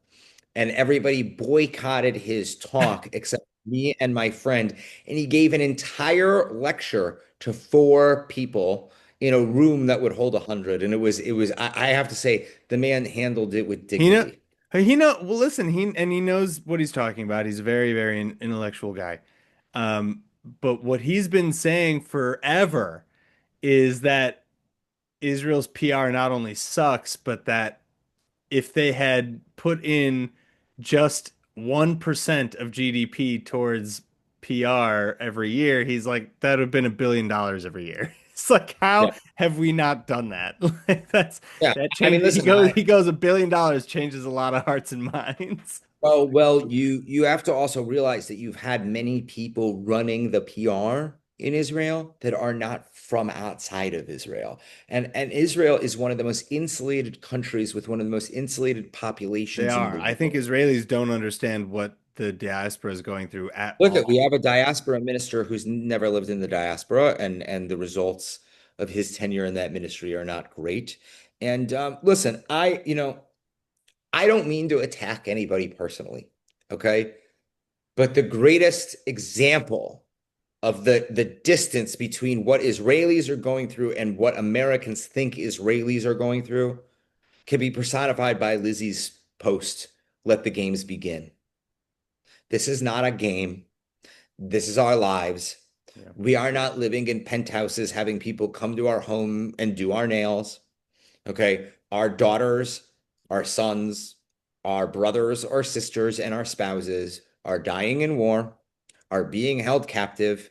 and everybody boycotted his talk except me and my friend. And he gave an entire lecture to four people in a room that would hold 100. And I have to say, the man handled it with he know dignity. well, listen, he knows what he's talking about. He's a very intellectual guy. But what he's been saying forever is that Israel's PR not only sucks, but that if they had put in just 1% of GDP towards PR every year, he's like, that would have been $1 billion every year. It's like, how Yeah. have we not done that? Like Yeah. that I mean, change. listen, He goes $1 billion changes a lot of hearts and minds. you have to also realize that you've had many people running the PR in Israel that are not from outside of Israel. And Israel is one of the most insulated countries with one of the most insulated They populations in are. the I think world. Israelis don't understand what the diaspora is going through at Look at, we all. have a diaspora minister who's never lived in the diaspora, and the results of his tenure in that ministry are not great. And listen, I don't mean to attack anybody personally, okay? But the greatest example of the distance between what Israelis are going through and what Americans think Israelis are going through can be personified by Lizzie's post, "Let the games begin." This is not a game. This is our lives. Yeah. We are not living in penthouses having people come to our home and do our nails. Okay. Our daughters, our sons, our brothers or sisters, and our spouses are dying in war, are being held captive,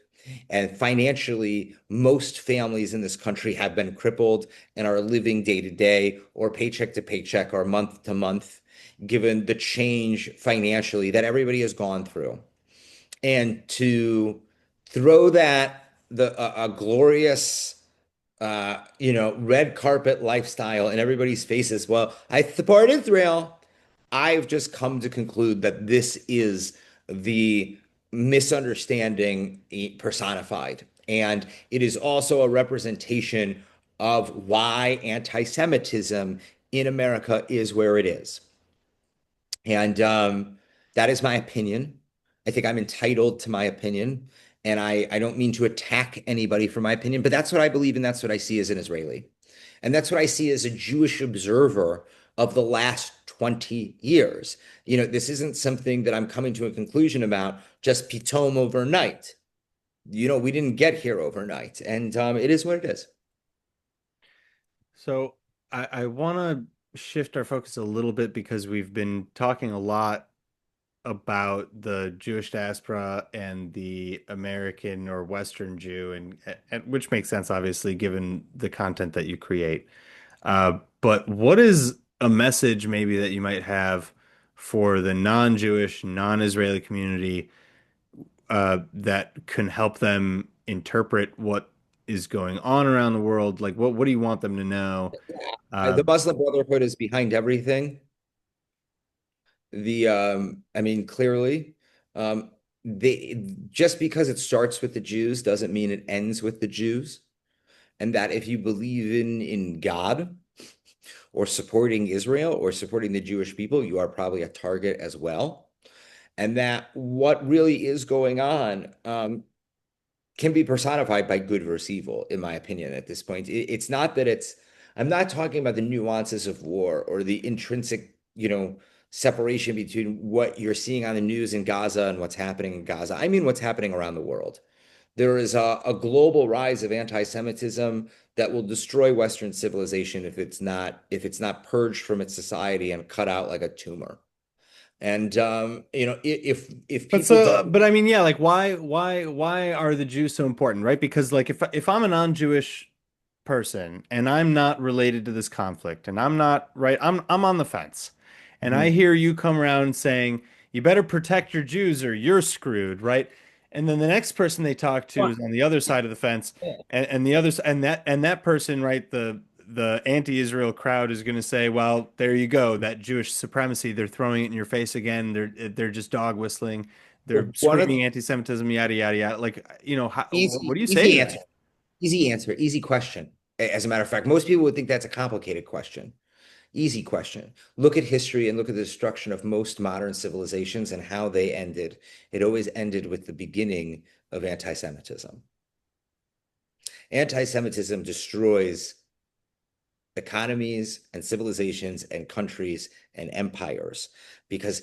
and financially, most families in this country have been crippled and are living day to day or paycheck to paycheck or month to month, given the change financially that everybody has gone through. And to throw that a glorious red carpet lifestyle in everybody's faces. Well, I support Israel. I've just come to conclude that this is the misunderstanding personified. And it is also a representation of why anti-Semitism in America is where it is. And that is my opinion. I think I'm entitled to my opinion. And I don't mean to attack anybody for my opinion, but that's what I believe and that's what I see as an Israeli. And that's what I see as a Jewish observer of the last 20 years. This isn't something that I'm coming to a conclusion about just pitom overnight. We didn't get here overnight, and it is what it is. So I want to shift our focus a little bit because we've been talking a lot about the Jewish diaspora and the American or Western Jew, and which makes sense, obviously, given the content that you create. But what is a message maybe that you might have for the non-Jewish, non-Israeli community that can help them interpret what is going on around the world? Like, what do you want them to know? Uh, The Muslim Brotherhood is behind everything. I mean, clearly, just because it starts with the Jews doesn't mean it ends with the Jews. And that if you believe in God or supporting Israel or supporting the Jewish people, you are probably a target as well. And that what really is going on can be personified by good versus evil, in my opinion, at this point. It's not that I'm not talking about the nuances of war or the intrinsic, separation between what you're seeing on the news in Gaza and what's happening in Gaza. I mean, what's happening around the world. There is a global rise of anti-Semitism that will destroy Western civilization if it's not purged from its society and cut out like a tumor. And if But people so, don't, but I mean, yeah, like why are the Jews so important, right? Because like if I'm a non-Jewish person and I'm not related to this conflict and I'm not right, I'm on the fence. And I Mhm. hear you come around saying, you better protect your Jews or you're screwed, right? And then the next person they talk to is on the other side of the fence, and the others and that person, right, the anti-Israel crowd is going to say, well, there you go, that Jewish supremacy, they're throwing it in your face again. They're just dog whistling. They're one of screaming anti-Semitism, yada yada yada. Like, what do you say to easy that? answer, easy answer, easy question. As a matter of fact, most people would think that's a complicated question. Easy question. Look at history and look at the destruction of most modern civilizations and how they ended. It always ended with the beginning of anti-Semitism. Anti-Semitism destroys economies and civilizations and countries and empires because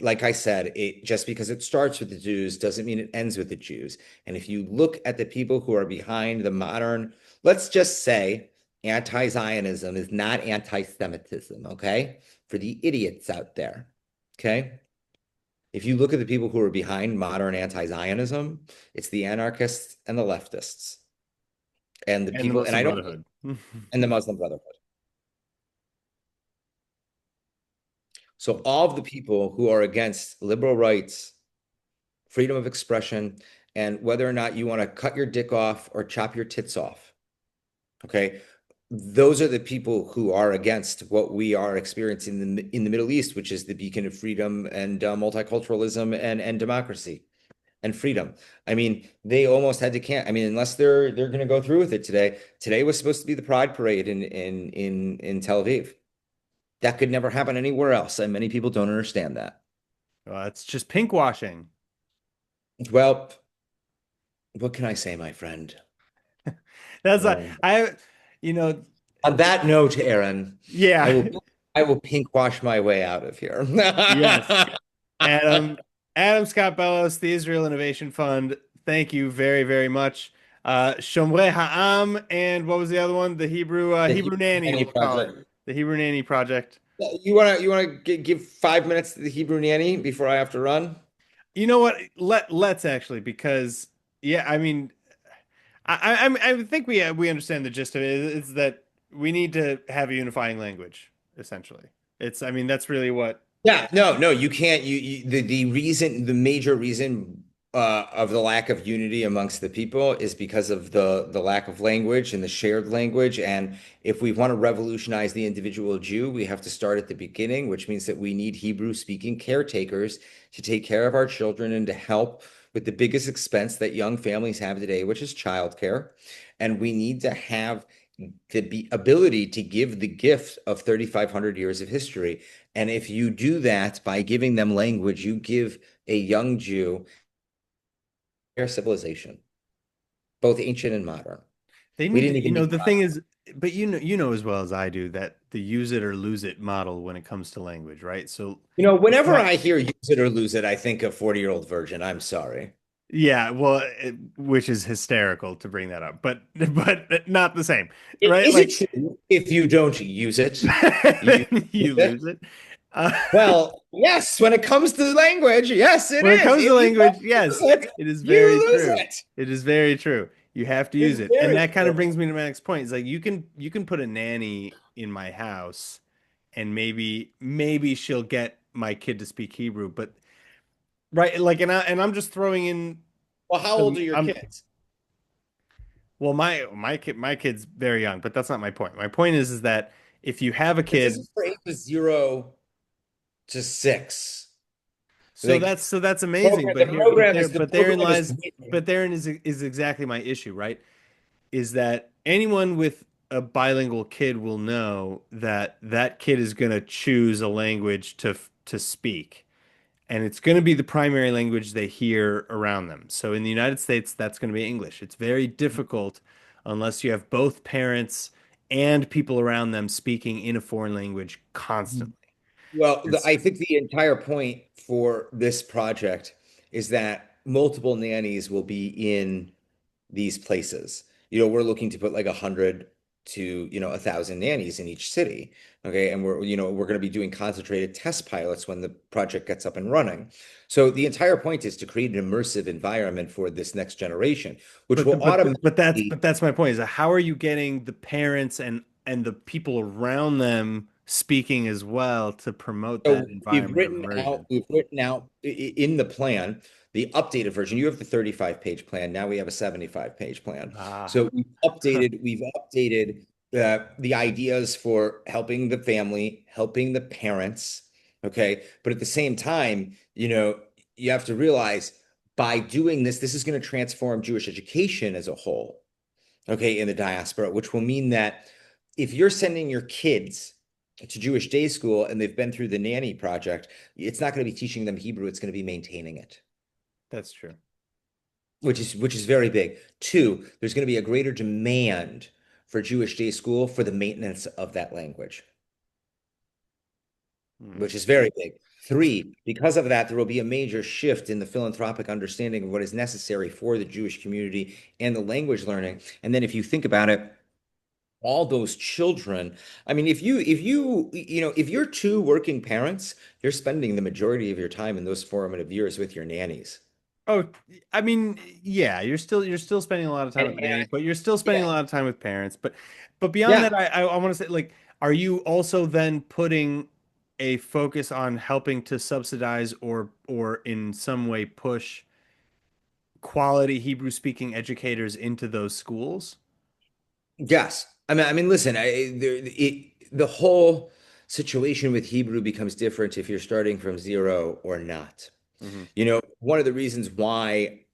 like I said, it just because it starts with the Jews doesn't mean it ends with the Jews. And if you look at the people who are behind the modern, let's just say anti-Zionism is not anti-Semitism, okay? For the idiots out there, okay? If you look at the people who are behind modern anti-Zionism, it's the anarchists and the leftists and the And the people, and Muslim I don't, Brotherhood. and the Muslim Brotherhood. So all of the people who are against liberal rights, freedom of expression, and whether or not you want to cut your dick off or chop your tits off, okay? Those are the people who are against what we are experiencing in the Middle East, which is the beacon of freedom and multiculturalism and democracy and freedom. I mean, they almost had to can't. I mean, unless they're going to go through with it today. Today was supposed to be the Pride Parade in Tel Aviv. That could never happen anywhere else, and many people don't understand that. It's just pink washing. Well, what can I say, my friend? That's like Um, you know, on that note, Aaron, I yeah, will I will pink wash my way out of here. yes. Adam, Adam Scott Bellos, the Israel Innovation Fund. Thank you very, very much. Shomrei Ha'am, and what was the other one? The The Hebrew Hebrew Nanny, Nanny we'll call it. Project. The Hebrew Nanny Project. You wanna give 5 minutes to the Hebrew Nanny before I have to run? You know what? Let's actually, because yeah, I mean, I think we understand the gist of it. Is that we need to have a unifying language, essentially. I mean, that's really what. Yeah, no, you can't. The major reason of the lack of unity amongst the people is because of the lack of language and the shared language. And if we want to revolutionize the individual Jew, we have to start at the beginning, which means that we need Hebrew speaking caretakers to take care of our children and to help with the biggest expense that young families have today, which is childcare. And we need to have the ability to give the gift of 3,500 years of history. And if you do that by giving them language, you give a young Jew their civilization, both ancient and modern. They We need didn't to, even need the thing is, but you know as well as I do that the use it or lose it model when it comes to language, right? So it's whenever not, I hear use it or lose it, I think of 40-year-old virgin. I'm sorry. yeah, well, which is hysterical to bring that up, but but not the same, right? Is it Like true if you don't use it, you then lose you it? lose it. Uh, Well, yes, when it comes to language, yes, it when it is. comes to If you language, don't use yes, it, it is very you lose true. it. It is very true. You have to use It's it. And very that kind of true. brings me to my next point. Is like you can put a nanny in my house and maybe she'll get my kid to speak Hebrew, but right, like and I'm just throwing in Well, how old some are your I'm kids? well my kid's very young, but that's not my point. My point is that if you have a This kid, is for ages 0 to 6. so Like that's amazing, but the here program is the therein program is lies commitment. but therein is exactly my issue, right? Is that anyone with a bilingual kid will know that that kid is going to choose a language to speak, and it's going to be the primary language they hear around them. So in the United States, that's going to be English. It's very difficult unless you have both parents and people around them speaking in a foreign language constantly. Well, It's I think the entire point for this project is that multiple nannies will be in these places. We're looking to put like 100 to 1,000 nannies in each city. Okay, and we're going to be doing concentrated test pilots when the project gets up and running. So the entire point is to create an immersive environment for this next generation, which But will automatically. but that's my point is that how are you getting the parents and the people around them speaking as well to promote that So environment of immersion? we've written out in the plan, the updated version. You have the 35-page plan. Now we have a 75-page plan. Ah, So we've updated the ideas for helping the family, helping the parents. Okay. But at the same time, you have to realize by doing this, this is going to transform Jewish education as a whole. Okay, in the diaspora, which will mean that if you're sending your kids to Jewish day school and they've been through the nanny project, it's not going to be teaching them Hebrew, it's going to be maintaining it, that's true. which is very big. Two, there's going to be a greater demand for Jewish day school for the maintenance of that language, Hmm. which is very big. Three, because of that, there will be a major shift in the philanthropic understanding of what is necessary for the Jewish community and the language learning. And then if you think about it, all those children. I mean, if you're two working parents, you're spending the majority of your time in those formative years with your nannies. Oh, I mean, yeah, you're still spending a lot of time with the nanny, And but you're still spending yeah, a lot of time with parents. But beyond yeah, that, I want to say, like, are you also then putting a focus on helping to subsidize or in some way push quality Hebrew speaking educators into those schools? yes. I mean, listen, the whole situation with Hebrew becomes different if you're starting from zero or not. Hmm. One of the reasons why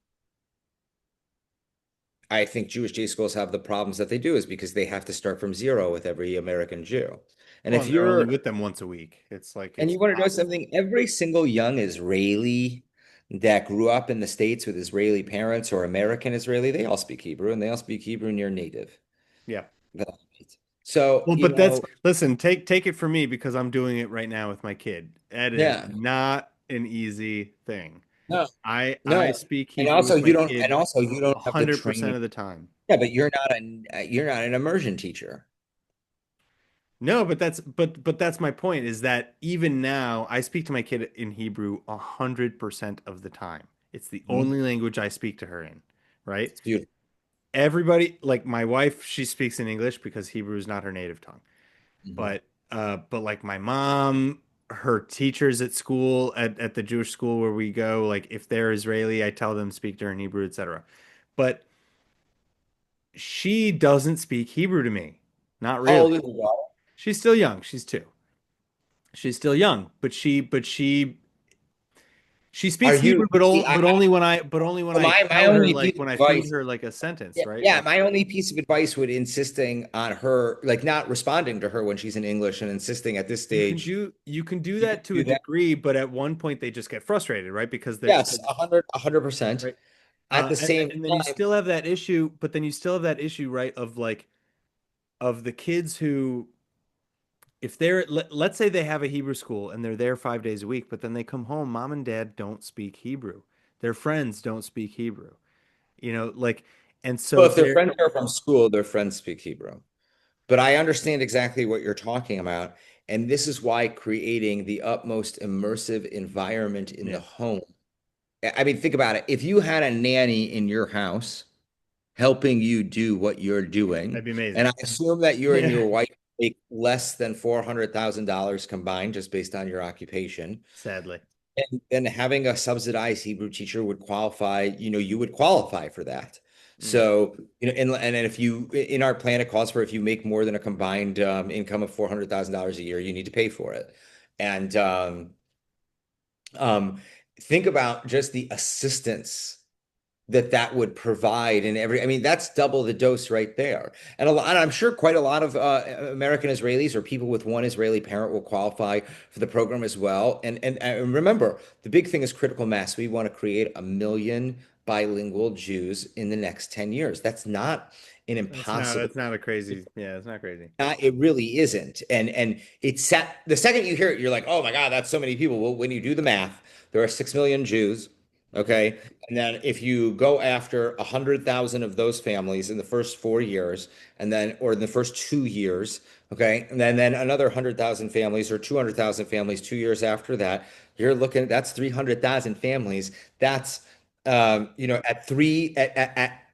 I think Jewish day schools have the problems that they do is because they have to start from zero with every American Jew. And Well, if and they're only you're with them once a week. It's like And it's you want to know impossible. something? Every single young Israeli that grew up in the States with Israeli parents or American Israeli, they all speak Hebrew and they all speak Hebrew near native. Yeah. So, Well, but listen, take it from me because I'm doing it right now with my kid. That is yeah, not an easy thing. no, I no. speak And Hebrew also with my you don't, and kid also you don't have the 100% training. of the time. Yeah, but you're not an immersion teacher. No, but that's my point is that even now I speak to my kid in Hebrew 100% of the time. It's the Mhm. only language I speak to her in, right? It's beautiful. Everybody, like my wife, she speaks in English because Hebrew is not her native tongue. Mhm. But like my mom, her teachers at school at the Jewish school where we go, like if they're Israeli, I tell them speak to her in Hebrew, etc. But she doesn't speak Hebrew to me. Not How really. old is your daughter? She's still young. She's two. She's still young, but she Are speaks you, Hebrew, see, but only when so I my tell her only like piece of when I feed advice. her like a sentence, Yeah, right? yeah, Like my only piece of advice would insisting on her, like not responding to her when she's in English and insisting at this stage, you can do you can that to a do that. degree, but at one point they just get frustrated, right? Because they're Yes, 100%. right. At the same And then you time, still have that issue, but then you still have that issue, right, of like of the kids who, if let's say they have a Hebrew school and they're there 5 days a week, but then they come home, mom and dad don't speak Hebrew. Their friends don't speak Hebrew. Like, and so well, if their they're friends are from school, their friends speak Hebrew. But I understand exactly what you're talking about. And this is why creating the utmost immersive environment in the yeah, home. I mean, think about it. If you had a nanny in your house helping you do what you're that'd doing, be and amazing. I assume that you and Yeah, your wife make less than $400,000 combined just based on your occupation. sadly. And having a subsidized Hebrew teacher would qualify, you would qualify for that. Mm. So, and if you, in our plan, it calls for if you make more than a combined income of $400,000 a year, you need to pay for it. And um, think about just the assistance that would provide in every, I mean, that's double the dose right there. And a lot, I'm sure quite a lot of American Israelis or people with one Israeli parent will qualify for the program as well. And remember, the big thing is critical mass. We want to create 1 million bilingual Jews in the next 10 years. That's not an impossible. That's not a crazy. Yeah, it's not crazy. It really isn't. And the second you hear it, you're like, oh my God, that's so many people. Well, when you do the math, there are 6 million Jews. Hmm. Okay. And then if you go after 100,000 of those families in the first 4 years, or in the first 2 years, okay, and then another 100,000 families or 200,000 families 2 years after that, you're looking, that's 300,000 families. That's, at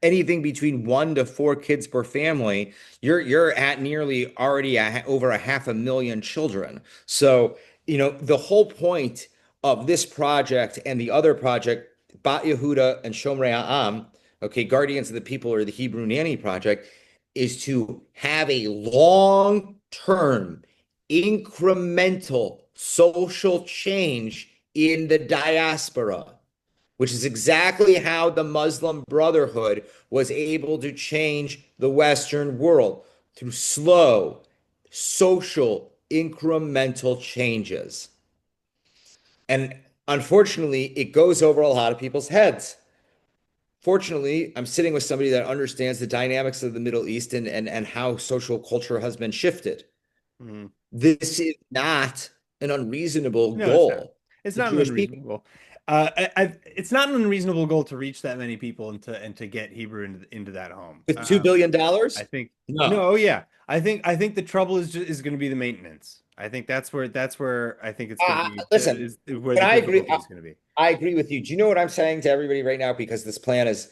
anything between 1 to 4 kids per family, you're at nearly already over a 500,000 children. So, the whole point of this project and the other project, Bat Yehuda and Shomrei Ha'am, okay, Guardians of the People or the Hebrew Nanny Project, is to have a long-term, incremental social change in the diaspora, which is exactly how the Muslim Brotherhood was able to change the Western world through slow, social, incremental changes. And unfortunately, it goes over a lot of people's heads. Fortunately, I'm sitting with somebody that understands the dynamics of the Middle East and how social culture has been shifted. Hmm. This is not an unreasonable No, it's not. goal It's for not an Jewish people. unreasonable goal. It's not an unreasonable goal to reach that many people and to get Hebrew into that home. With $2 billion? I think No. no, yeah. I think the trouble is going to be the maintenance. I think that's where I think it's going to be Listen, is where and the I agree. difficulty is going to be. I agree with you. Do you know what I'm saying to everybody right now? Because this plan is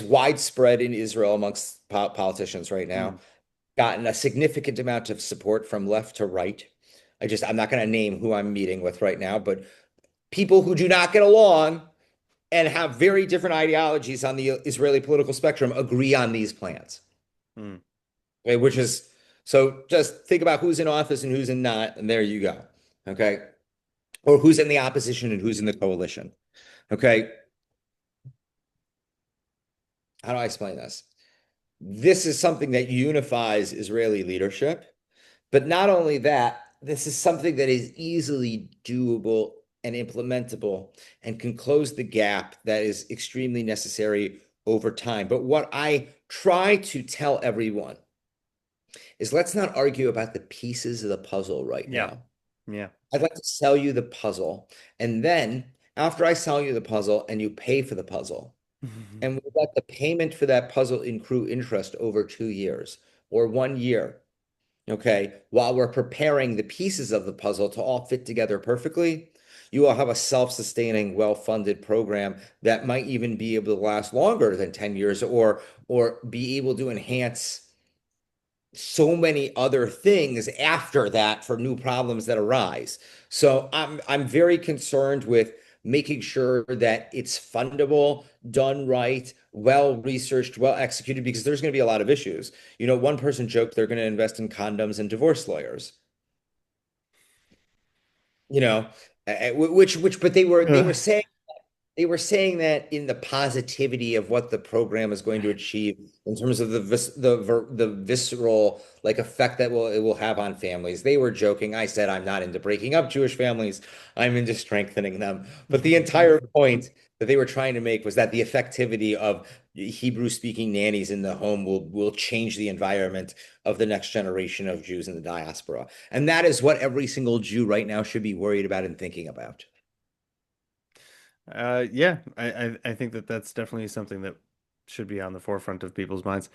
widespread in Israel amongst politicians right now. Mm. Gotten a significant amount of support from left to right. I'm not going to name who I'm meeting with right now, but people who do not get along and have very different ideologies on the Israeli political spectrum agree on these plans. Mm. Okay, which is so just think about who's in office and who's in not, and there you go. Okay. Or who's in the opposition and who's in the coalition. Okay. How do I explain this? This is something that unifies Israeli leadership. But not only that, this is something that is easily doable and implementable and can close the gap that is extremely necessary over time. But what I try to tell everyone is let's not argue about the pieces of the puzzle right Yeah. now. Yeah. I'd like to sell you the puzzle. And then after I sell you the puzzle and you pay for the puzzle, and we let the payment for that puzzle accrue interest over 2 years or 1 year, okay, while we're preparing the pieces of the puzzle to all fit together perfectly, you will have a self-sustaining, well-funded program that might even be able to last longer than 10 years or be able to enhance so many other things after that for new problems that arise. So I'm very concerned with making sure that it's fundable, done right, well researched, well executed, because there's going to be a lot of issues. One person joked they're going to invest in condoms and divorce lawyers. You know, but Ugh. they were saying that in the positivity of what the program is going to achieve in terms of the visceral like effect that it will have on families. They were joking. I said I'm not into breaking up Jewish families. I'm into strengthening them. But the entire point that they were trying to make was that the effectivity of Hebrew speaking nannies in the home will change the environment of the next generation of Jews in the diaspora. And that is what every single Jew right now should be worried about and thinking about. Yeah, I think that that's definitely something that should be on the forefront of people's minds.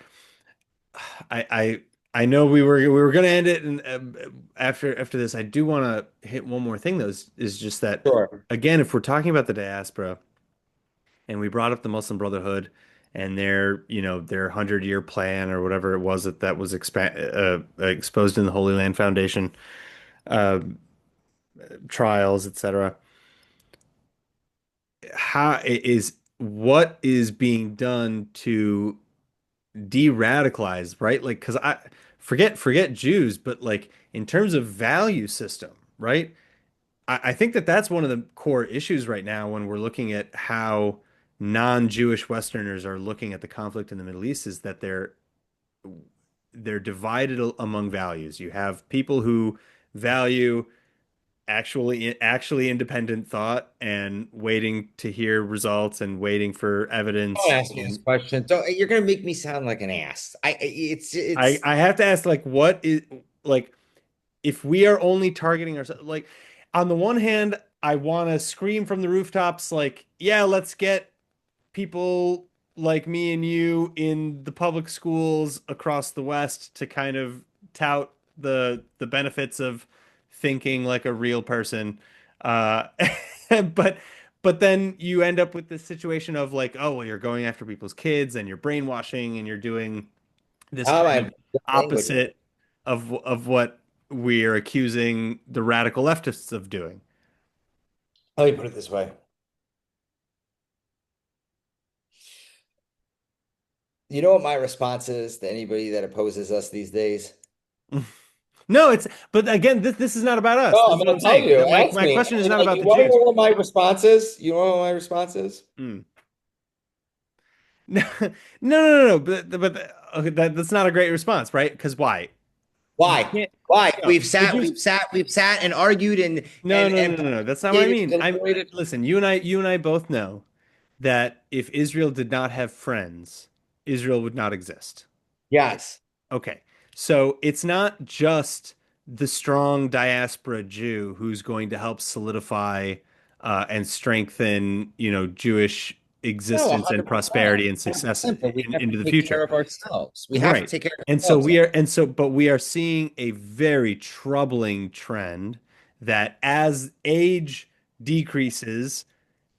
I I know we were gonna end it, and after this, I do want to hit one more thing though. Is just that Sure. again, if we're talking about the diaspora, and we brought up the Muslim Brotherhood and their their 100-year plan or whatever it was that was exposed in the Holy Land Foundation uh, trials, etc. How is what is being done to de-radicalize, right? Like, because I forget Jews, but like in terms of value system, right? I think that that's one of the core issues right now when we're looking at how non-Jewish Westerners are looking at the conflict in the Middle East is that they're divided among values. You have people who value actually independent thought and waiting to hear results and waiting for Don't evidence. ask me this And question. You're gonna make me sound like an ass. It's I have to ask, like, what is like if we are only targeting ourselves, like on the one hand, I want to scream from the rooftops, like, yeah, let's get people like me and you in the public schools across the West to kind of tout the benefits of thinking like a real person. Uh, but then you end up with this situation of like, oh, well, you're going after people's kids and you're brainwashing and you're doing this how kind am of I language. opposite of what we're accusing the radical leftists of doing. Let me put it this way. You know what my response is to anybody that opposes us these days? No, it's but again, this is not about us. No, This I'm is what gonna I'm tell saying. you. That Ask my me. question is not Like, about you the want to Jews. know what my response is? You know what my response is? Mm. No, no. But okay, that's not a great response, right? Because why? You Why? can't. Why? No, the Jews. We've sat and argued and No. That's not what I debated mean. and avoided. Listen. You and I both know that if Israel did not have friends, Israel would not exist. Yes. Okay. So it's not just the strong diaspora Jew who's going to help solidify and strengthen, Jewish No, existence and 100%. prosperity and success 100%. But we have to into the take care future. of ourselves. We have to Right. take care of And so ourselves. but we are seeing a very troubling trend that as age decreases,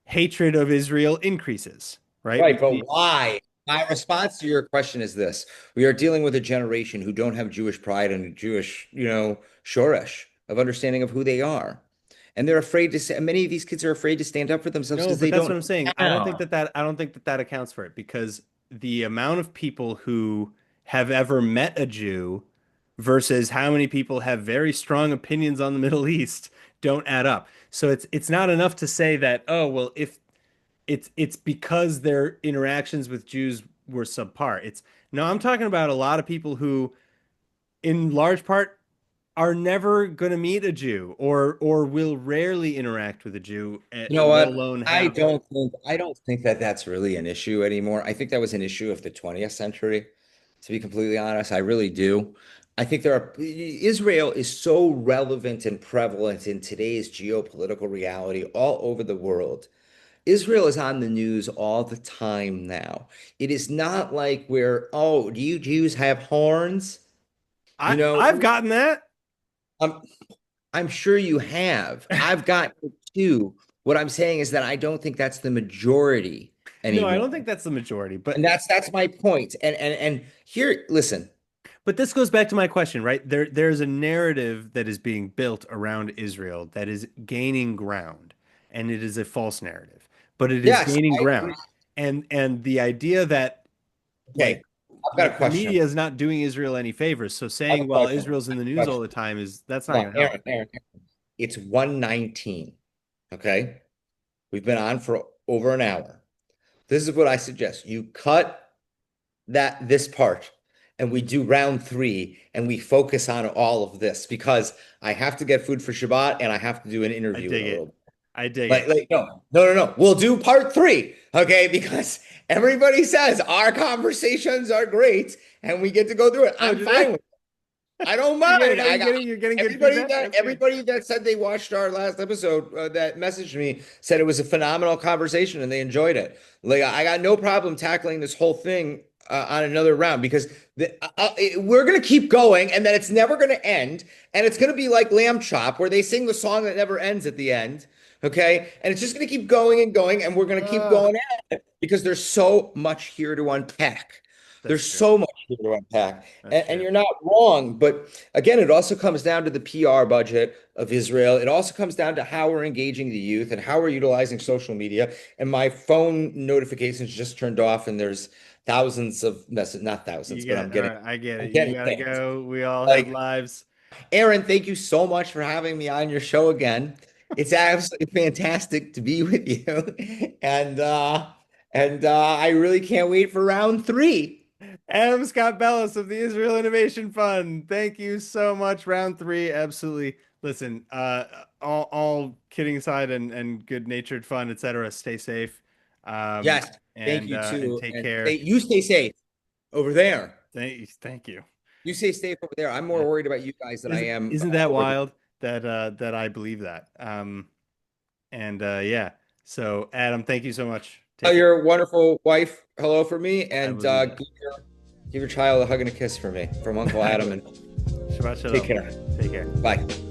hatred of Israel increases, right? We Right, but see, why? My response to your question is this. We are dealing with a generation who don't have Jewish pride and Jewish, shoresh of understanding of who they are. And they're afraid to say, many of these kids are afraid to stand up for themselves No, because but they that's what don't I'm saying. know. I don't think that that accounts for it because the amount of people who have ever met a Jew versus how many people have very strong opinions on the Middle East don't add up. So it's not enough to say that, oh, well, if it's because their interactions with Jews were subpar. It's no, I'm talking about a lot of people who in large part are never going to meet a Jew or will rarely interact with a Jew, You know let what? alone have. I don't think that that's really an issue anymore. I think that was an issue of the 20th century, to be completely honest. I really do. I think Israel is so relevant and prevalent in today's geopolitical reality all over the world. Israel is on the news all the time now. It is not like oh, do you Jews have horns? You I've know, gotten that. I'm I'm sure you have. I've got it too. What I'm saying is that I don't think that's the majority No, I don't anymore. think that's the majority, And that's my point. And here, listen. but this goes back to my question, right? There's a narrative that is being built around Israel that is gaining ground, and it is a false narrative, but it is Yes, gaining I agree. ground. And the idea that Okay, like I've got a the question. media is not doing Israel any favors, so I have saying, a well, question. Israel's in the news all Question. the time is that's not Hold on, going to help. Aaron. It's 119. Okay. We've been on for over an hour. This is what I suggest. You cut this part and we do round three and we focus on all of this because I have to get food for Shabbat and I have to do an I interview in dig a it. little bit. I dig it. No. We'll do part three, okay? Because everybody says our conversations are great and we get to go through it. Oh, I'm do they? fine with it. I don't You're mind. getting, are I you got getting, you're getting good feedback? That's good. everybody that said they watched our last episode that messaged me said it was a phenomenal conversation and they enjoyed it. Like I got no problem tackling this whole thing on another round because we're gonna keep going and then it's never gonna end and it's gonna be like Lamb Chop where they sing the song that never ends at the end. Okay, and it's just gonna keep going and going and we're gonna keep Uh, going at it because there's so much here to unpack. that's There's true. so much here to unpack. That's And true. you're not wrong, but again, it also comes down to the PR budget of Israel. It also comes down to how we're engaging the youth and how we're utilizing social media. And my phone notifications just turned off, and there's thousands of messages, not thousands, but All right, I get I'm it. You getting gotta things. go. We all have Like, lives. Aaron, thank you so much for having me on your show again. It's absolutely fantastic to be with you. And I really can't wait for round three. Adam Scott Bellos of the Israel Innovation Fund. Thank you so much. Round three, absolutely. Listen, all kidding aside and good-natured fun, etc. Stay safe, Yes, thank you and too. take And care. you stay safe over there. Thank you. You stay safe over there. I'm more Yeah. worried about you guys than I am Isn't that over here. wild that that I believe that? And yeah. So Adam, thank you so much. Tell Take care. your wonderful wife hello for me, I and will do that. give your child a hug and a kiss for me from Uncle I Adam. will. And Shabbat take shalom. care. Take care. Bye.